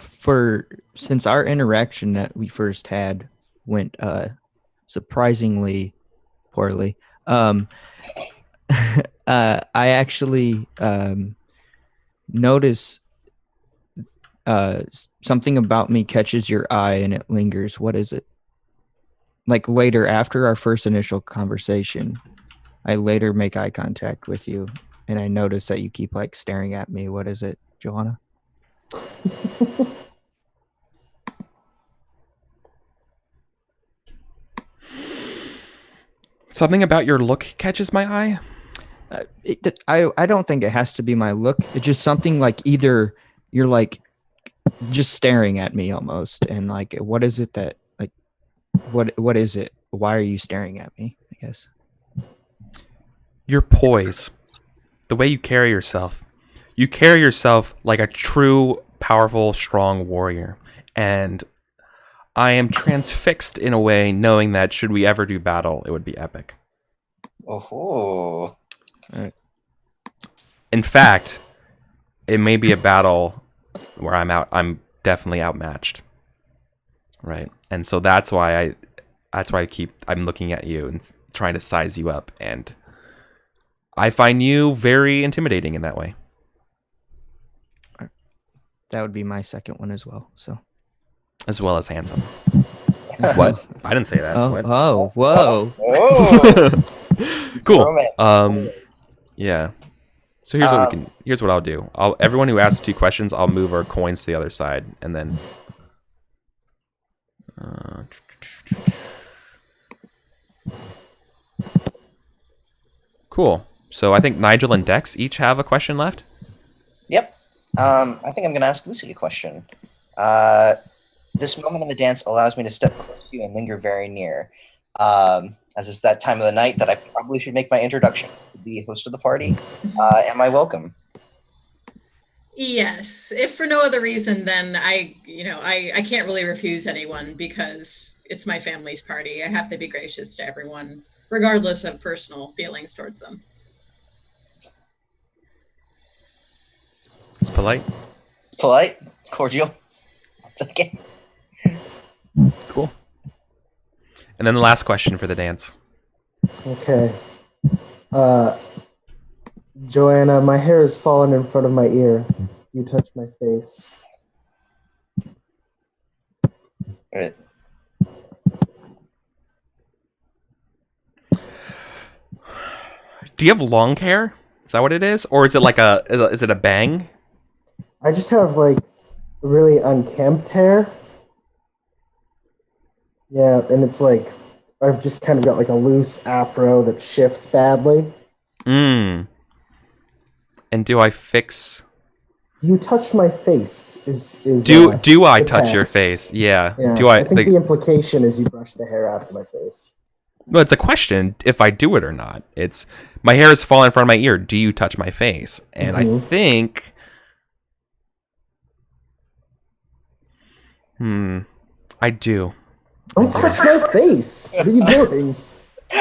since our interaction that we first had went surprisingly poorly, I actually notice something about me catches your eye and it lingers. What is it? Like later, after our first initial conversation, I later make eye contact with you, and I notice that you keep like staring at me. What is it, Joanna? Something about your look catches my eye. I don't think it has to be my look. It's just something like either you're like just staring at me almost, and like what is it that like what is it? Why are you staring at me? I guess Your poise, the way you carry yourself. You carry yourself like a true, powerful, strong warrior, and I am transfixed in a way, knowing that should we ever do battle, it would be epic. Oh. In fact, it may be a battle where I'm definitely outmatched. Right. And so that's why I'm looking at you and trying to size you up, and I find you very intimidating in that way. that would be my second one as well. So As well as handsome. What? I didn't say that. What? Whoa. Oh. Cool. Romance. Yeah. So here's what I'll do. Everyone who asks 2 questions, I'll move our coins to the other side, and then cool. So I think Nigel and Dex each have a question left. Yep. I think I'm going to ask Lucy a question. This moment in the dance allows me to step close to you and linger very near. As it's that time of the night that I probably should make my introduction to the host of the party. Am I welcome? Yes. If for no other reason, then I can't really refuse anyone because it's my family's party. I have to be gracious to everyone, regardless of personal feelings towards them. It's polite. Polite, cordial. It's okay. Cool. And then the last question for the dance. Okay. Joanna, my hair has fallen in front of my ear. You touch my face. Right. Do you have long hair? Is that what it is? Or is it like is it a bang? I just have like really unkempt hair. Yeah, and it's like I've just kind of got like a loose afro that shifts badly. And do I fix? You touch my face. Do I the touch your text. face? Yeah. Yeah. Do I? I think the implication is you brush the hair out of my face. No, it's a question if I do it or not. It's my hair is falling in front of my ear. Do you touch my face? And I think. I do. Don't touch my face. What are you doing?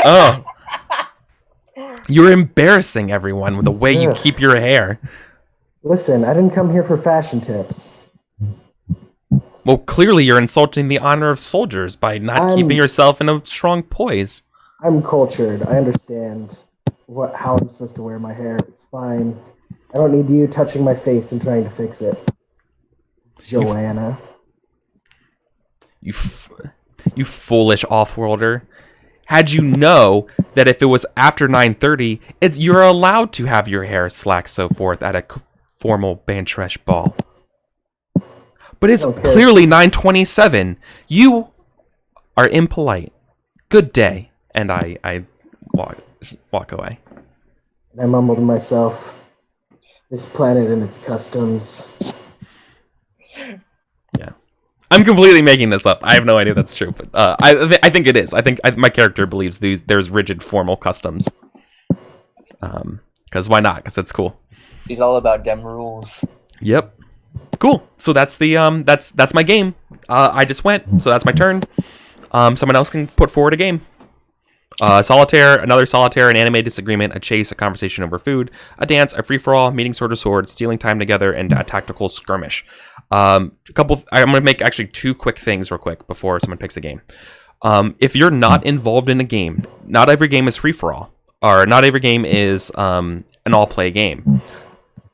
Oh. You're embarrassing everyone with the way you keep your hair. Listen, I didn't come here for fashion tips. Well, clearly you're insulting the honor of soldiers by not keeping yourself in a strong poise. I'm cultured. I understand how I'm supposed to wear my hair. It's fine. I don't need you touching my face and trying to fix it. Joanna. You foolish off-worlder. Had you know that if it was after 9:30, you're allowed to have your hair slack so forth at a formal Bantresh ball. But it's clearly 9:27. You are impolite. Good day. And I walk away. I mumble to myself, this planet and its customs. Yeah. I'm completely making this up. I have no idea if that's true, but I think it is. I think my character believes there's rigid formal customs. Because why not? Because it's cool. He's all about dem rules. Yep. Cool. So that's the that's my game. I just went, so that's my turn. Someone else can put forward a game. Solitaire, another solitaire, an anime disagreement, a chase, a conversation over food, a dance, a free-for-all, meeting sword to sword, stealing time together, and a tactical skirmish. I'm gonna make actually 2 quick things real quick before someone picks a game. If you're not involved in a game, not every game is free-for-all, or not every game is an all-play game.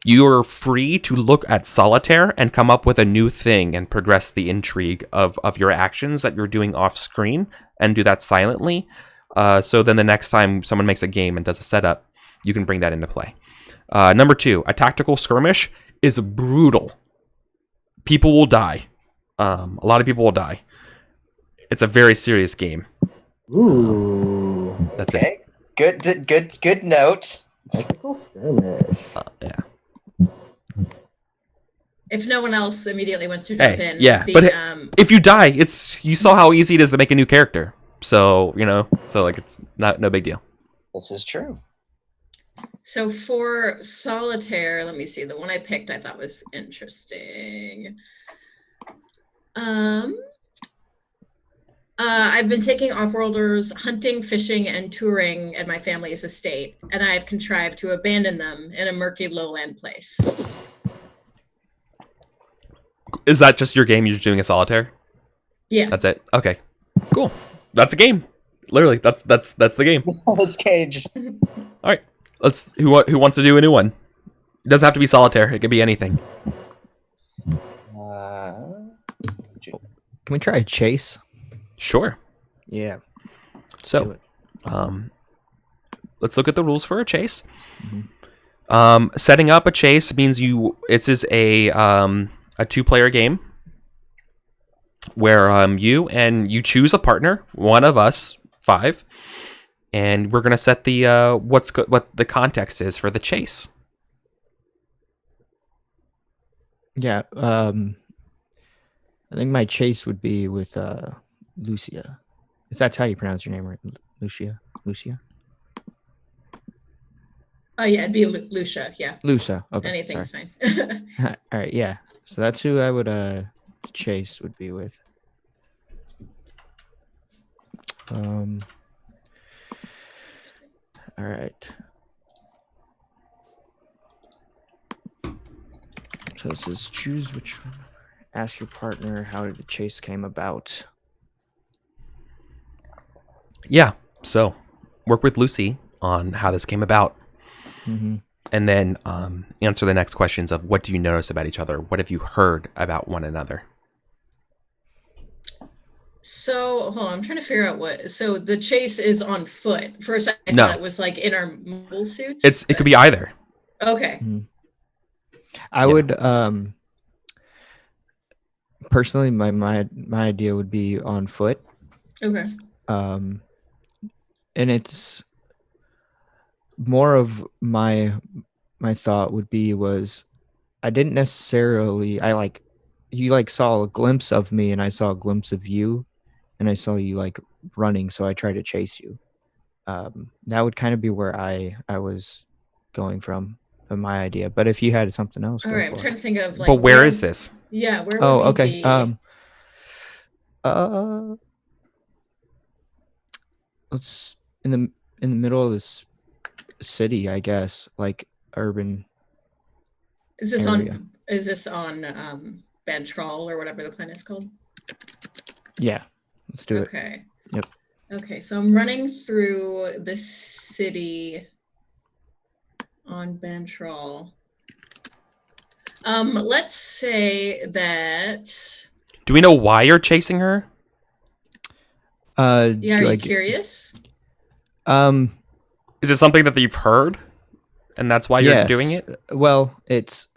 You're free to look at solitaire and come up with a new thing and progress the intrigue of your actions that you're doing off screen, and do that silently. So then the next time someone makes a game and does a setup, you can bring that into play. Number 2, a tactical skirmish is brutal. People will die. A lot of people will die. It's a very serious game. Ooh. That's Okay. Good note. Tactical skirmish. Yeah. If no one else immediately wants to jump Hey, in, yeah, the, but if you die, you saw how easy it is to make a new character. So like it's no big deal. This is true. so for solitaire, let me see. The one I picked I thought was interesting. I've been taking off-worlders hunting, fishing, and touring at my family's estate, and I have contrived to abandon them in a murky lowland place. Is that just your game? You're doing a solitaire? Yeah. That's it. Okay, cool. That's a game. Literally, that's the game. Okay, just All right. Who wants to do a new one? It doesn't have to be solitaire. It could be anything. Can we try a chase? Sure. Yeah. do So, it. let's look at the rules for a chase. Setting up a chase means this is a 2-player game where you choose a partner, one of us 5, and we're gonna set the what the context is for the chase. Yeah. I think my chase would be with Lucia, if that's how you pronounce your name, right? Lucia. Oh yeah, it'd be Lucia. Yeah. Lucia. Okay. Anything's sorry. fine. All right. Yeah. So that's who I would chase would be with. All right. So it says choose which one. Ask your partner how the chase came about. Yeah. So, work with Lucy on how this came about, Mm-hmm. and then answer the next questions of what do you notice about each other? What have you heard about one another? So hold on, I'm trying to figure out what. So the chase is on foot. First, I No. thought it was like in our mobile suits. It could be either. Okay. I would personally my idea would be on foot. Okay. And it's more of my thought would be was I didn't necessarily you saw a glimpse of me and I saw a glimpse of you and I saw you running, so I tried to chase you. That would kind of be where I was going from my idea. But if you had something else, All go right. I'm for trying it. to think of But where is this? Yeah. Where would Oh, we okay. be? It's in the middle of this city, I guess, like urban. Is this area. on? Is this on Bantrol or whatever the planet's called? Yeah, let's do it. Okay. Yep. Okay, so I'm running through the city on Bantrol. Let's say that. Do we know why you're chasing her? Yeah, are you curious? Is it something that you've heard, and that's why you're doing it? Well, it's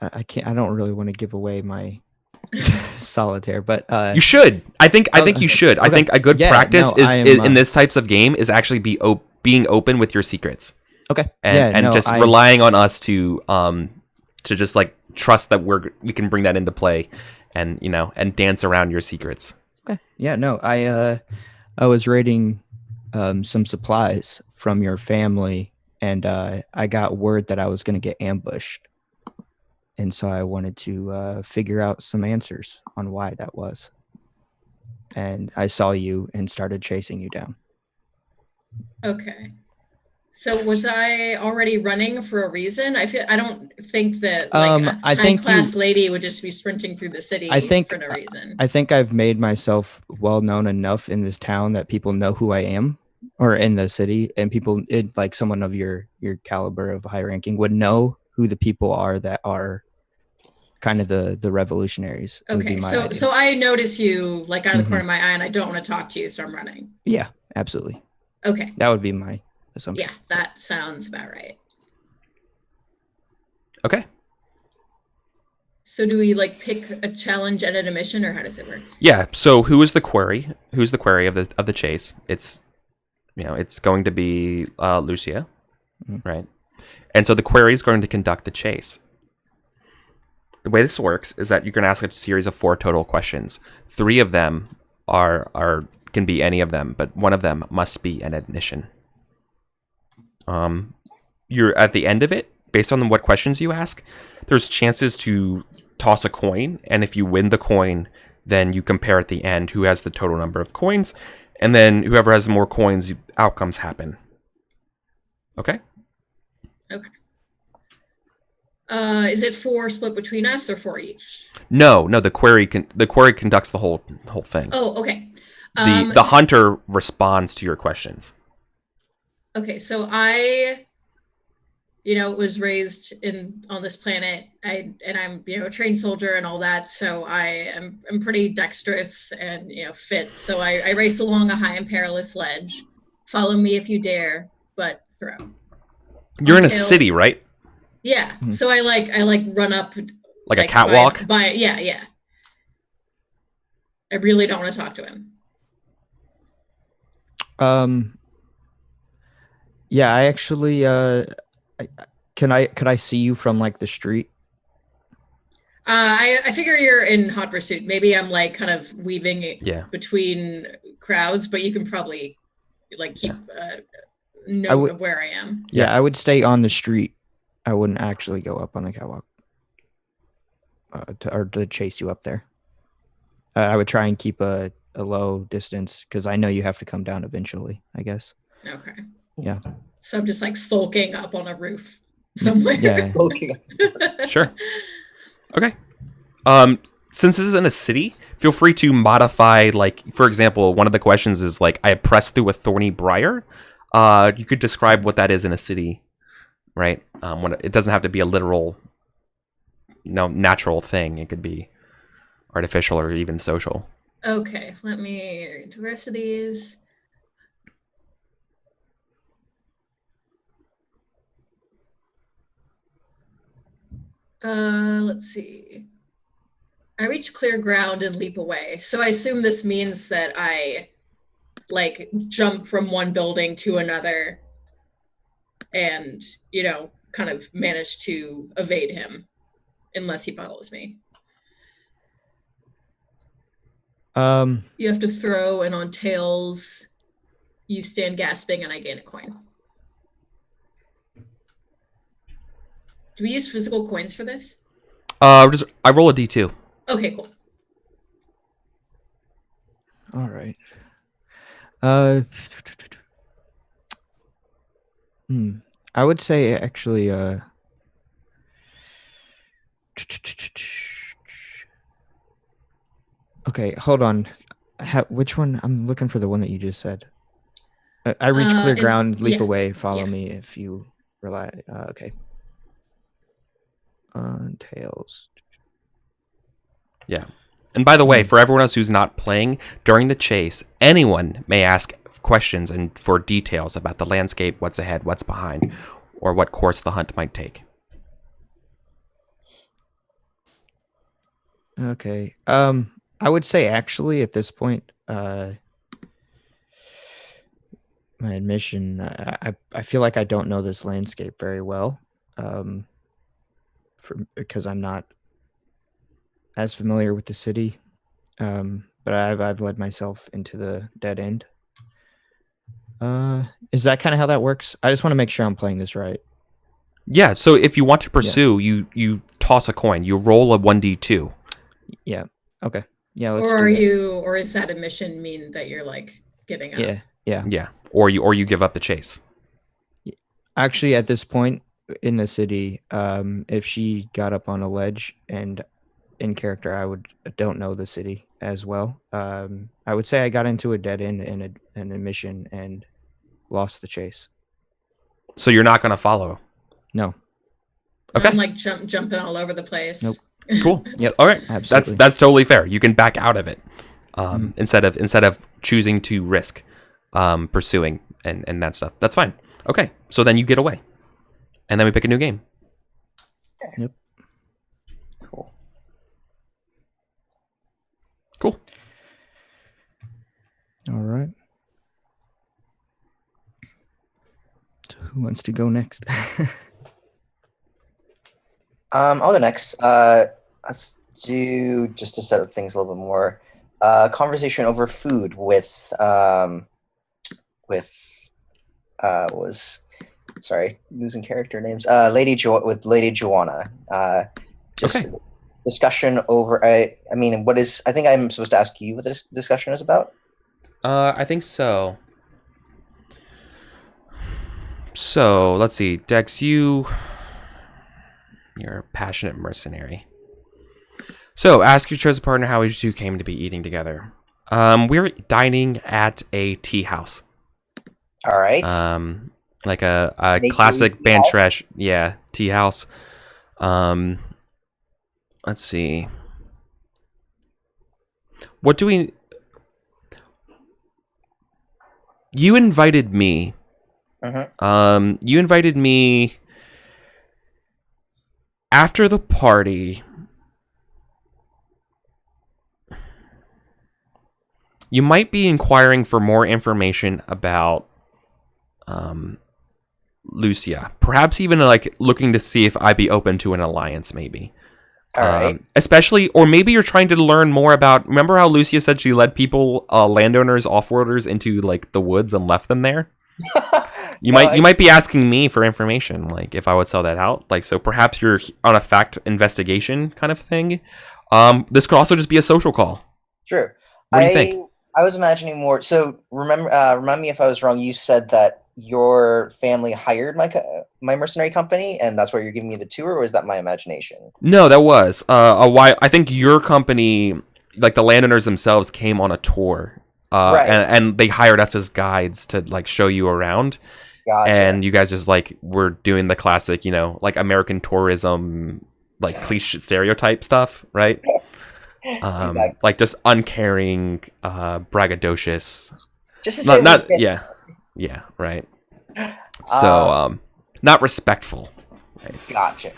I don't really want to give away my solitaire, but You should. I think you should. I okay. think a good Yeah, practice no, is I am, in this types of game is actually being open with your secrets. Okay. And relying on us to just trust that we can bring that into play, and and dance around your secrets. Okay. Yeah. No. I was raiding some supplies from your family, and I got word that I was going to get ambushed, and so I wanted to figure out some answers on why that was. And I saw you and started chasing you down. Okay. So was I already running for a reason? I don't think that a high-class lady would just be sprinting through the city for no reason. I think I've made myself well known enough in this town that people know who I am, or in the city, and people someone of your caliber of high ranking would know who the people are that are kind of the revolutionaries. Okay, so I notice you out of the corner of my eye, and I don't want to talk to you, so I'm running. Yeah, absolutely. Okay. That would be my assumption. Yeah, that sounds about right. Okay. So do we pick a challenge and a mission, or how does it work? Yeah. So who is the query? Who's the query of the chase? It's It's going to be Lucia, Mhm. right? And so the query is going to conduct the chase. The way this works is that you're going to ask a series of 4 total questions. 3 of them can be any of them, but one of them must be an admission. You're at the end of it, based on what questions you ask, there's chances to toss a coin, and if you win the coin, then you compare at the end who has the total number of coins, and then whoever has more coins, outcomes happen. Okay? Okay. Is it 4 split between us or 4 each? No. The query conducts the whole thing. Oh, okay. The hunter responds to your questions. Okay, so I, was raised on this planet. I'm a trained soldier and all that. So I'm pretty dexterous and fit. So I race along a high and perilous ledge. Follow me if you dare, but throw. You're in a city, right? Yeah. So I run up like a catwalk. Yeah. I really don't want to talk to him. Yeah, I actually could I see you from like the street? I figure you're in hot pursuit. Maybe I'm like kind of weaving between crowds, but you can probably keep note of where I am. Yeah, I would stay on the street. I wouldn't actually go up on the catwalk to chase you up there. I would try and keep a low distance because I know you have to come down eventually, I guess. Okay. Yeah. So I'm just like sulking up on a roof somewhere. Yeah. Sure. Okay. Since this is in a city, feel free to modify, for example, one of the questions is I pressed through a thorny briar. You could describe what that is in a city, right? It doesn't have to be a literal, natural thing. It could be artificial or even social. Okay, let me read the rest of these. Let's see. I reach clear ground and leap away. So I assume this means that I jump from one building to another and, kind of manage to evade him unless he follows me. You have to throw, and on tails, you stand gasping and I gain a coin. Do we use physical coins for this? I roll a d2. Okay, cool. All right. I would say actually okay, hold on. Which one? I'm looking for the one that you just said. I reach clear ground, leap away, follow me if you rely. Okay. Tails. Yeah. And by the way, for everyone else who's not playing, during the chase, anyone may ask questions and for details about the landscape, what's ahead, what's behind, or what course the hunt might take. Okay. I would say actually at this point, my admission, I feel like I don't know this landscape very well, because I'm not as familiar with the city, but I've led myself into the dead end. Is that kind of how that works? I just want to make sure I'm playing this right. Yeah. So if you want to pursue, you toss a coin. You roll a 1d2. Yeah. Okay. Yeah. Let's or is that a mission mean that you're giving up? Yeah. Or you give up the chase. Actually, at this point in the city, if she got up on a ledge and in character, I don't know the city as well. I would say I got into a dead end and a mission and lost the chase. So you're not going to follow? No. Okay. I'm jumping all over the place. Nope. Cool. Yep. All right. Absolutely. That's totally fair. You can back out of it instead of choosing to risk pursuing and that stuff. That's fine. Okay. So then you get away, and then we pick a new game. Yep. Cool. All right. Who wants to go next? I'll go next. Let's do, just to set up things a little bit more, conversation over food with sorry, losing character names. Lady Joanna. Just Okay. discussion over. I mean, I think I'm supposed to ask you what this discussion is about. I think so. So let's see, Dex, you're a passionate mercenary. So ask your chosen partner how you two came to be eating together. We're dining at a tea house. All right. Like a Make classic tea house? Bantrash, yeah, tea house. Let's see. What do we? You invited me. You invited me after the party. You might be inquiring for more information about Lucia. Perhaps even like looking to see if I'd be open to an alliance, maybe. All right. Especially, or maybe you're trying to learn more about. Remember how Lucia said she led people, landowners, off-worlders into like the woods and left them there? You might be asking me for information, like if I would sell that out. Like, so perhaps you're on a fact investigation kind of thing. This could also just be a social call. Sure. What do you think? I was imagining more. So remind me if I was wrong. You said that your family hired my mercenary company, and that's why you're giving me the tour, or is that my imagination? No, that was a while. I think your company, like the landowners themselves, came on a tour, Right. and they hired us as guides to like show you around. Gotcha. And you guys just like were doing the classic, like American tourism, like cliche stereotype stuff, right? Exactly. Like just uncaring, braggadocious. Just to say, Not yeah, right. So, not respectful. Right? Gotcha.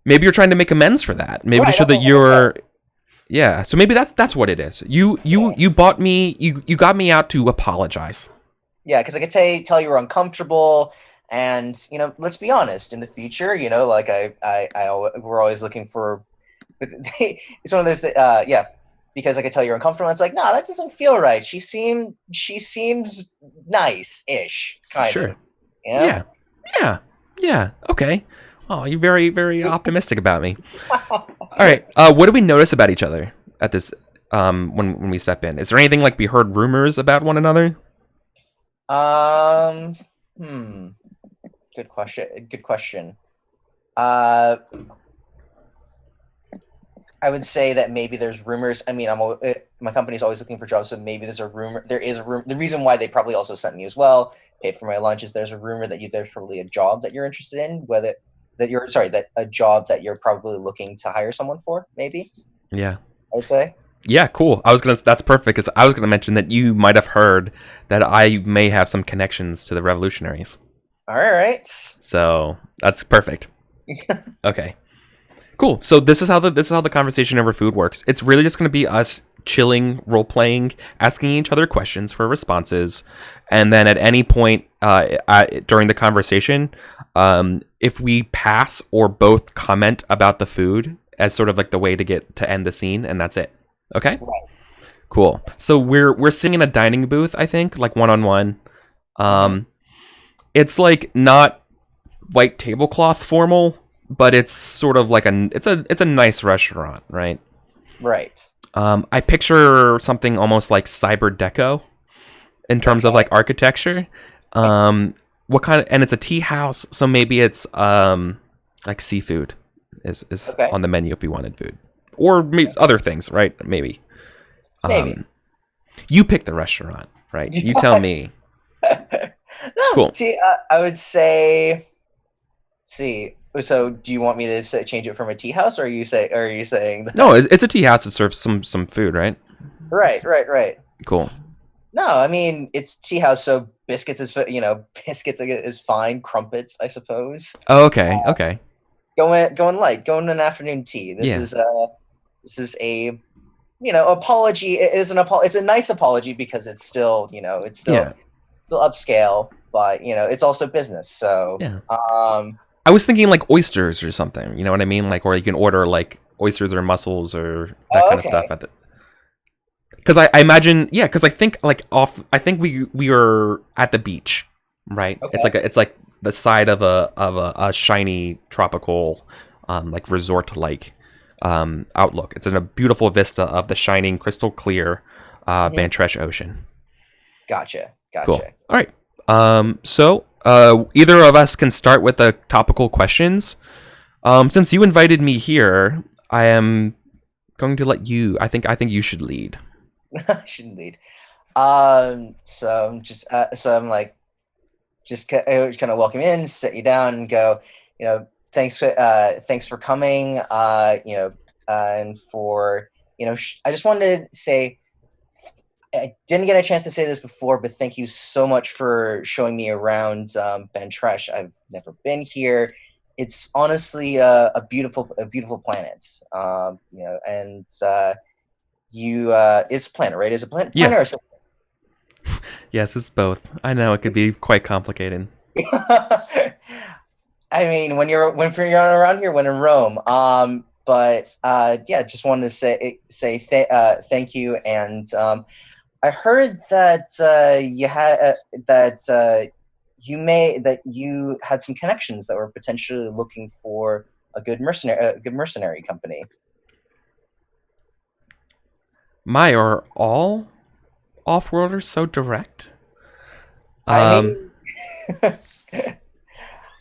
Maybe you're trying to make amends for that. Maybe to Right, show that okay, you're, yeah. So maybe that's what it is. You bought me. You got me out to apologize. Yeah, because I could tell you were uncomfortable, and let's be honest. In the future, like we're always looking for. It's one of those that, yeah, because I could tell you're uncomfortable. It's like, no, that doesn't feel right. She seems nice-ish, kind Sure. of. You know? Yeah. Okay. Oh, you're very, very optimistic about me. All right. What do we notice about each other at this? When we step in, is there anything like we heard rumors about one another? Good question. I would say that maybe there's rumors. I mean, my company's always looking for jobs, so maybe there's a rumor. There is a rumor. The reason why they probably also sent me as well, paid for my lunch, is there's a rumor that there's probably a job that you're interested in, that a job that you're probably looking to hire someone for, maybe. Yeah. I would say. Yeah, cool. That's perfect, because I was gonna mention that you might have heard that I may have some connections to the revolutionaries. All right. So that's perfect. Okay. Cool. So this is how the conversation over food works. It's really just going to be us chilling, role playing, asking each other questions for responses, and then at any point during the conversation, if we pass or both comment about the food as sort of like the way to end the scene, and that's it. Okay. Right. Cool. So we're sitting in a dining booth, I think, like one-on-one. It's like not white tablecloth formal, but it's sort of like it's a nice restaurant, right? Right. I picture something almost like cyber deco in terms of like architecture. What kind of, and it's a tea house, so maybe it's like seafood is Okay. on the menu if you wanted food, or maybe other things, right? Maybe. Maybe. You pick the restaurant, right? You tell me. No. Cool. See, I would say. See. So, do you want me to change it from a tea house, or are you saying that? No, it's a tea house that serves some food, right? Right. Cool. No, I mean it's tea house, so biscuits is fine. Crumpets, I suppose. Oh, okay. Going light. Going an afternoon tea. This is a apology. It's a nice apology because it's still still upscale. but it's also business. So Yeah. I was thinking like oysters or something. You know what I mean? Like, or you can order like oysters or mussels or that kind of stuff at the. Because I imagine, yeah. Because I think like I think we are at the beach, right? Okay. It's like the side of a shiny tropical, like resort like outlook. It's in a beautiful vista of the shining crystal clear Bantresh Ocean. Gotcha. Cool. All right. So either of us can start with the topical questions. Since you invited me here, I am going to let you. I think you should lead. I shouldn't lead. So I'm just so I'm like just kind of welcome you in, sit you down, and go. Thanks for coming. And for I just wanted to say. I didn't get a chance to say this before, but thank you so much for showing me around Bantresh. I've never been here. It's honestly a beautiful planet. And it's a planet, right? Is it a planet? Yeah. Planet or a system? Yes, it's both. I know it could be quite complicated. I mean, when you're around here, when in Rome. But yeah, just wanted to say thank you. And I heard that you had some connections that were potentially looking for a good mercenary company. Are all off-worlders so direct? I mean,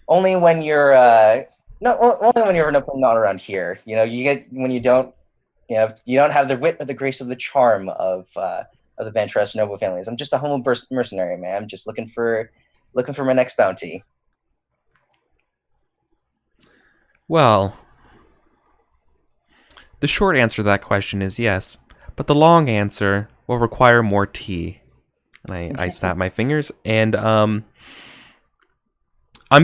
only when you're only when you're not around here. You get when you don't have the wit or the grace or the charm of the Bantresh noble families. I'm just a humble mercenary, man. I'm just looking for my next bounty. Well, the short answer to that question is yes, but the long answer will require more tea. And I snap my fingers, and I'm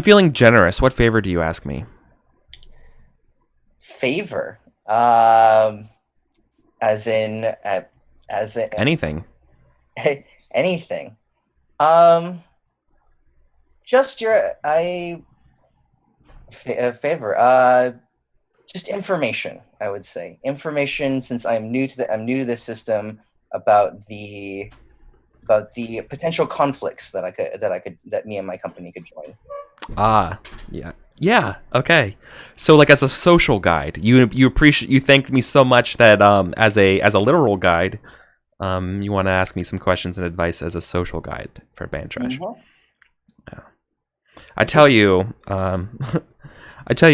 feeling generous. What favor do you ask me? Favor, as in Anything. Anything. Just favor. Just information. I would say information, since I'm new to this system, about the potential conflicts that me and my company could join. Yeah. Okay. So, like, as a social guide, you thanked me so much that as a literal guide, you want to ask me some questions and advice as a social guide for Bantresh. Mm-hmm. Yeah. I tell you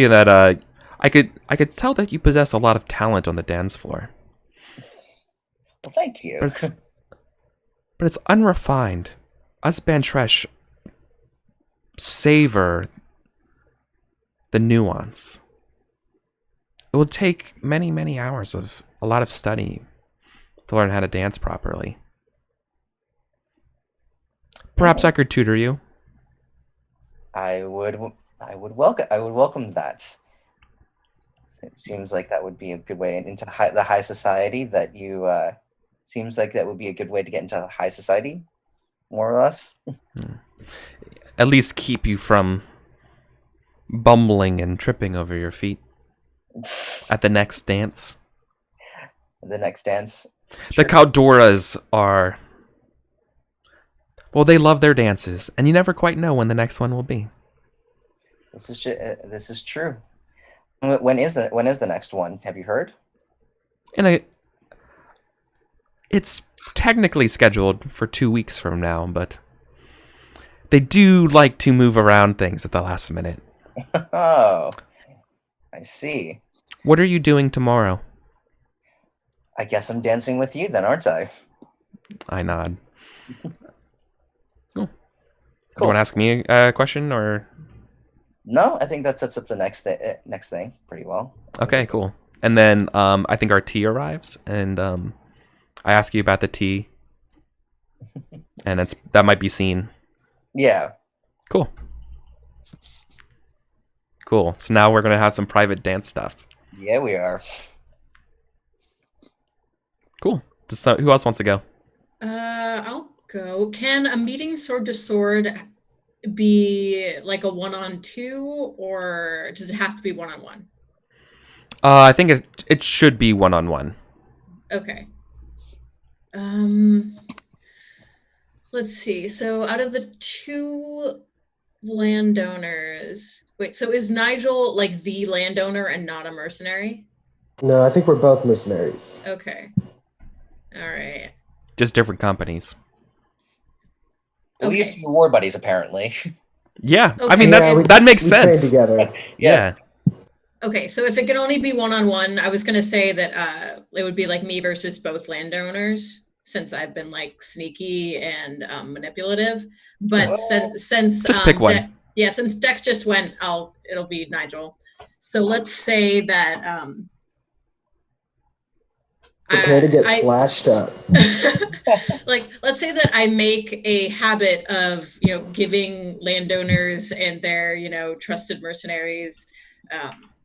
that I could tell that you possess a lot of talent on the dance floor. Well, thank you. But it's unrefined. Us Bantresh savor the nuance. It will take many, many hours of a lot of study to learn how to dance properly. Perhaps I could tutor you. I would welcome that. It seems like that would be a good way into the high society. Seems like that would be a good way to get into high society, more or less. At least keep you from bumbling and tripping over your feet at the next dance. The next dance. Sure. The Caldoras are... Well, they love their dances, and you never quite know when the next one will be. This is true. When is the next one? Have you heard? It's technically scheduled for 2 weeks from now, but they do like to move around things at the last minute. Oh, I see. What are you doing tomorrow? I guess I'm dancing with you then, aren't I? I nod. Cool. Cool. You want to ask me a question, or? No, I think that sets up the next thing pretty well. Okay, cool. And then I think our tea arrives, and I ask you about the tea, and that might be seen. Yeah. Cool. So now we're gonna have some private dance stuff. Yeah, we are. Cool. Who else wants to go? I'll go. Can a meeting sword to sword be like a 1-on-2, or does it have to be 1-on-1? I think it should be 1-on-1. Okay. Let's see. So out of the 2 landowners, wait, so is Nigel like the landowner and not a mercenary? No, I think we're both mercenaries. Okay. All right. Just different companies. We Okay. used to be war buddies, apparently. Yeah, I Okay. mean Yeah, that makes we trained sense. together. Yeah. Okay, so if it can only be 1-on-1, I was gonna say that it would be like me versus both landowners, since I've been like sneaky and manipulative. But Well, since just pick one. since Dex just went, it'll be Nigel. So let's say that Prepare to get I- slashed up. like, let's say that I make a habit of, giving landowners and their, trusted mercenaries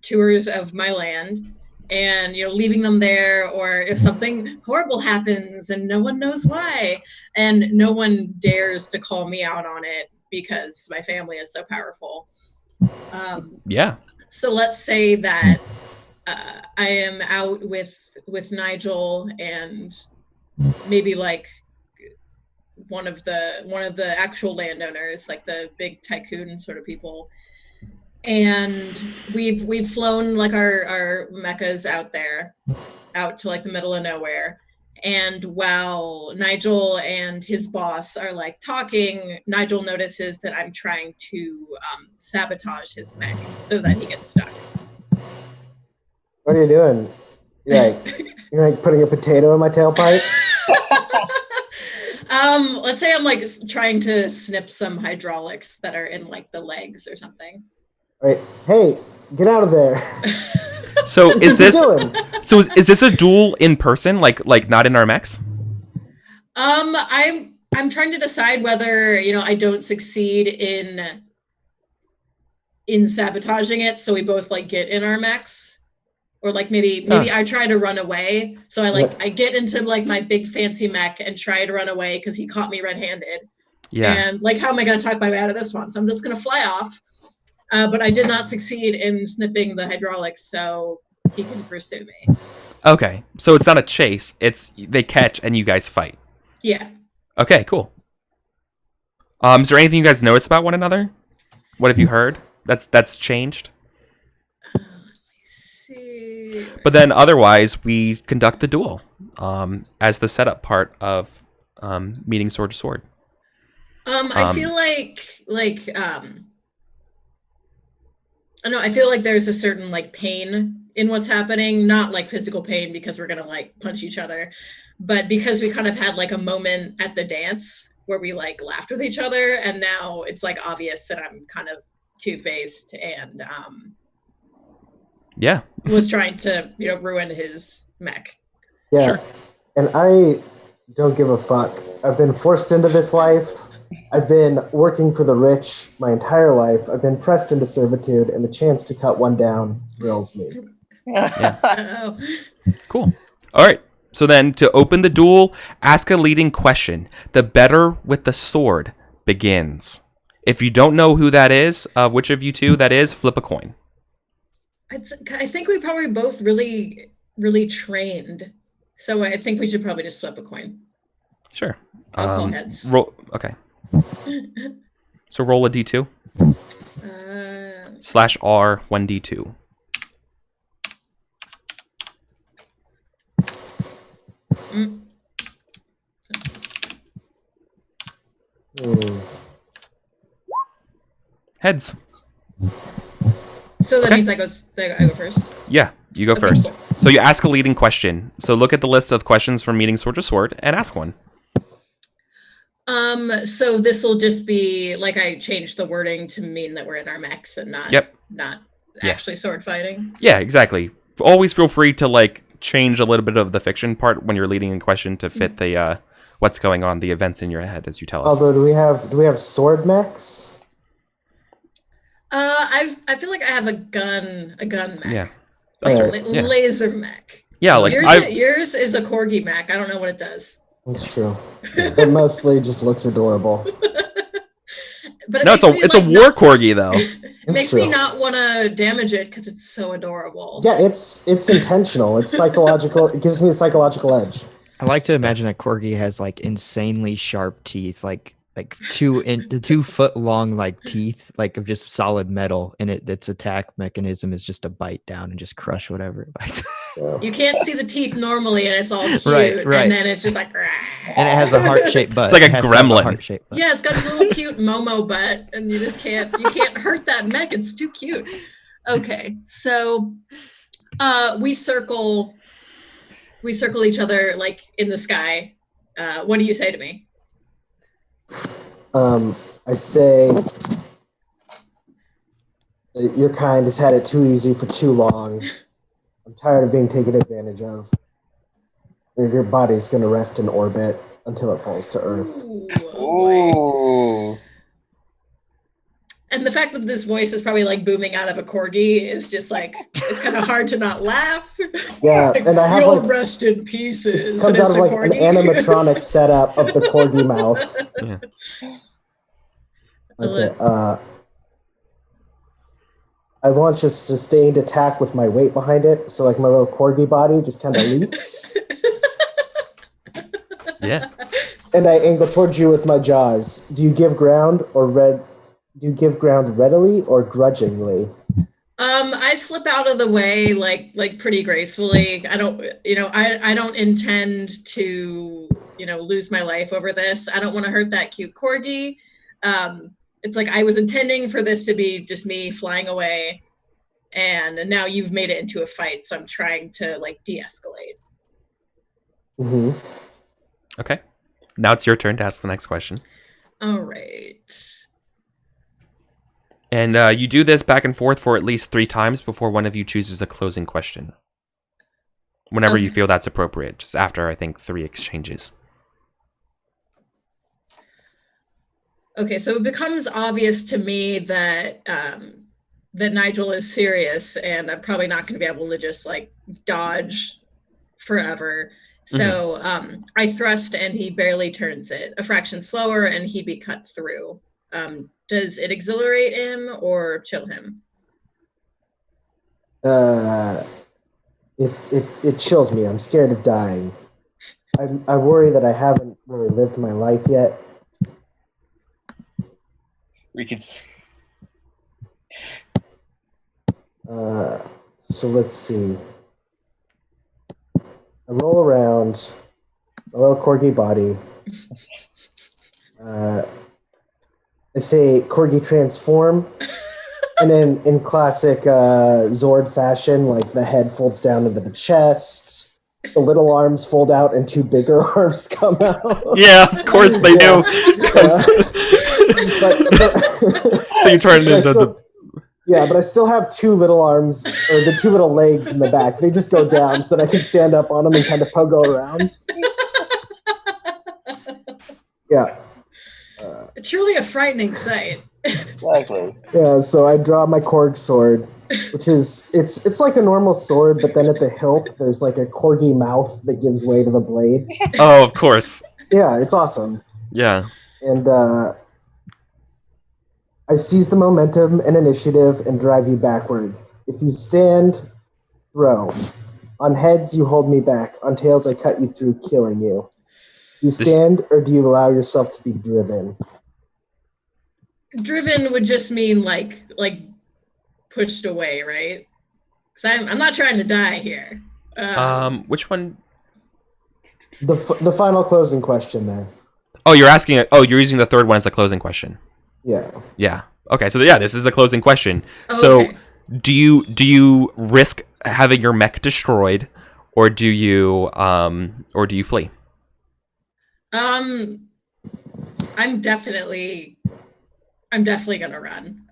tours of my land, and leaving them there, or if something horrible happens and no one knows why, and no one dares to call me out on it because my family is so powerful. Yeah. So let's say that I am out with Nigel and maybe like one of the actual landowners, like the big tycoon sort of people, and we've flown like our mechas out to like the middle of nowhere. And while Nigel and his boss are like talking, Nigel notices that I'm trying to sabotage his mech so that he gets stuck. What are you doing? You're like putting a potato in my tailpipe? Let's say I'm like trying to snip some hydraulics that are in like the legs or something. All right. Hey, get out of there. So is What are you this doing? is this a duel in person, like not in our mechs? I'm trying to decide whether I don't succeed in sabotaging it, so we both like get in our mechs, or like maybe I try to run away. So I get into like my big fancy mech and try to run away because he caught me red-handed. Yeah. And like, how am I going to talk my way out of this one? So I'm just going to fly off. But I did not succeed in snipping the hydraulics, so he can pursue me. Okay. So it's not a chase. It's they catch and you guys fight. Yeah. Okay, cool. Is there anything you guys notice about one another? What have you heard that's changed? Let me see. But then otherwise, we conduct the duel as the setup part of meeting sword to sword. I feel like I don't know, I feel like there's a certain like pain in what's happening, not like physical pain because we're gonna like punch each other, but because we kind of had like a moment at the dance where we like laughed with each other, and now it's like obvious that I'm kind of two-faced and Yeah. was trying to ruin his mech. Yeah. Sure. And I don't give a fuck. I've been forced into this life. I've been working for the rich my entire life. I've been pressed into servitude, and the chance to cut one down thrills me. Uh-oh. Cool. All right. So then, to open the duel, ask a leading question. The better with the sword begins. If you don't know who that is, which of you two that is, flip a coin. I think we probably both really, really trained. So I think we should probably just flip a coin. Sure. I'll call heads. Roll. Okay. So roll a d2. /R 1d2. Heads. So that Okay. means I go first. Yeah, you go Okay, first. cool. So you ask a leading question. So look at the list of questions from meeting sword to sword and ask one. So this will just be like I changed the wording to mean that we're in our mechs and not Yeah. actually sword fighting. Yeah, exactly. Always feel free to like change a little bit of the fiction part when you're leading a question to fit the what's going on, the events in your head as you tell us. Although, do we have sword mechs? I feel like I have a gun mech. Yeah, that's Yeah. right. Yeah, Laser mech. yeah. Like yours is a corgi mech. I don't know what it does. It's true. It mostly just looks adorable. But No, it's a war corgi though. It makes me not want to damage it because it's so adorable. Yeah, it's intentional. It's psychological. It gives me a psychological edge. I like to imagine that corgi has like insanely sharp teeth, like 2 foot long like teeth, like of just solid metal, and its attack mechanism is just to bite down and just crush whatever it bites. Yeah. You can't see the teeth normally, and it's all cute, Right. and then it's just like. And it has a heart-shaped butt. It's like a It has to have gremlin. heart-shaped butt. Yeah, it's got this little cute Momo butt, and you can't hurt that mech. It's too cute. Okay, so we circle each other like in the sky. What do you say to me? I say that your kind has had it too easy for too long. I'm tired of being taken advantage of. Your body's going to rest in orbit until it falls to Earth. Ooh, oh boy. Ooh. And the fact that this voice is probably like booming out of a corgi is just like, it's kind of hard to not laugh. Yeah, and I have You'll like rest in pieces. it comes and out of it's a like an corgi. animatronic setup of the corgi mouth. Yeah. Okay. I launch a sustained attack with my weight behind it, so like my little corgi body just kind of leaps, Yeah. and I angle towards you with my jaws. Do you give ground readily or grudgingly? I slip out of the way like pretty gracefully. I don't intend to, lose my life over this. I don't want to hurt that cute corgi. It's like I was intending for this to be just me flying away, and now you've made it into a fight, so I'm trying to like de-escalate. Mm-hmm. Okay. Now it's your turn to ask the next question. All right. And you do this back and forth for at least 3 times before one of you chooses a closing question. Whenever you feel that's appropriate, just after, I think, 3 exchanges. Okay, so it becomes obvious to me that that Nigel is serious, and I'm probably not going to be able to just like dodge forever. So I thrust, and he barely turns it. A fraction slower, and he'd be cut through. Does it exhilarate him or chill him? It chills me. I'm scared of dying. I worry that I haven't really lived my life yet. We could. So let's see. I roll around my little corgi body. I say corgi transform, and then in classic Zord fashion, like the head folds down into the chest, the little arms fold out, and 2 bigger arms come out. Yeah, of course they do. So you turn it into the... Yeah, but I still have 2 little arms, or the 2 little legs in the back. They just go down so that I can stand up on them and kind of pogo around. Yeah. It's truly a frightening sight. Exactly. Yeah, so I draw my Korg sword, which is it's like a normal sword, but then at the hilt there's like a corgi mouth that gives way to the blade. Oh, of course. Yeah, it's awesome. Yeah. And I seize the momentum and initiative and drive you backward. If you stand, throw. On heads, you hold me back. On tails, I cut you through, killing you. Do you stand, or do you allow yourself to be driven? Driven would just mean like pushed away, right? Because I'm not trying to die here. Which one? The final closing question there. Oh, you're asking... Oh, you're using the third one as the closing question. Yeah. Yeah. Okay, so yeah, this is the closing question. Oh, so okay. do you risk having your mech destroyed, or do you flee? I'm definitely gonna run.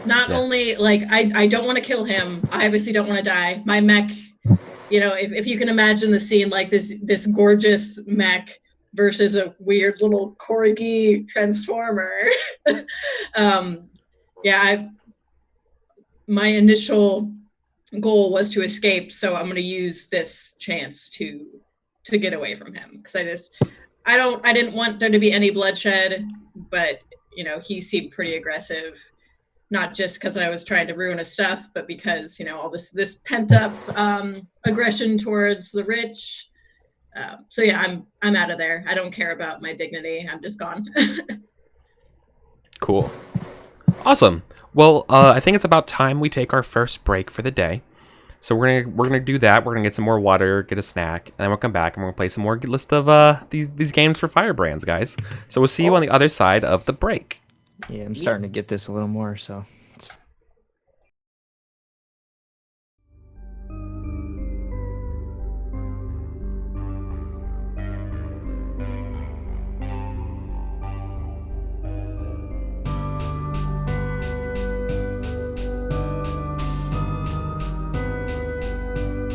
Not only like I don't want to kill him. I obviously don't want to die. My mech, if you can imagine the scene, like this gorgeous mech versus a weird little corgi transformer. My initial goal was to escape, so I'm going to use this chance to get away from him, because I didn't want there to be any bloodshed, but he seemed pretty aggressive, not just because I was trying to ruin his stuff, but because, all this pent up aggression towards the rich. So yeah, I'm out of there. I don't care about my dignity. I'm just gone. Cool. Awesome. Well, I think it's about time we take our first break for the day. So we're gonna do that. We're gonna get some more water, get a snack, and then we'll come back and we're gonna play some more list of these games for Firebrands, guys. So we'll see you on the other side of the break. Yeah, I'm starting to get this a little more, so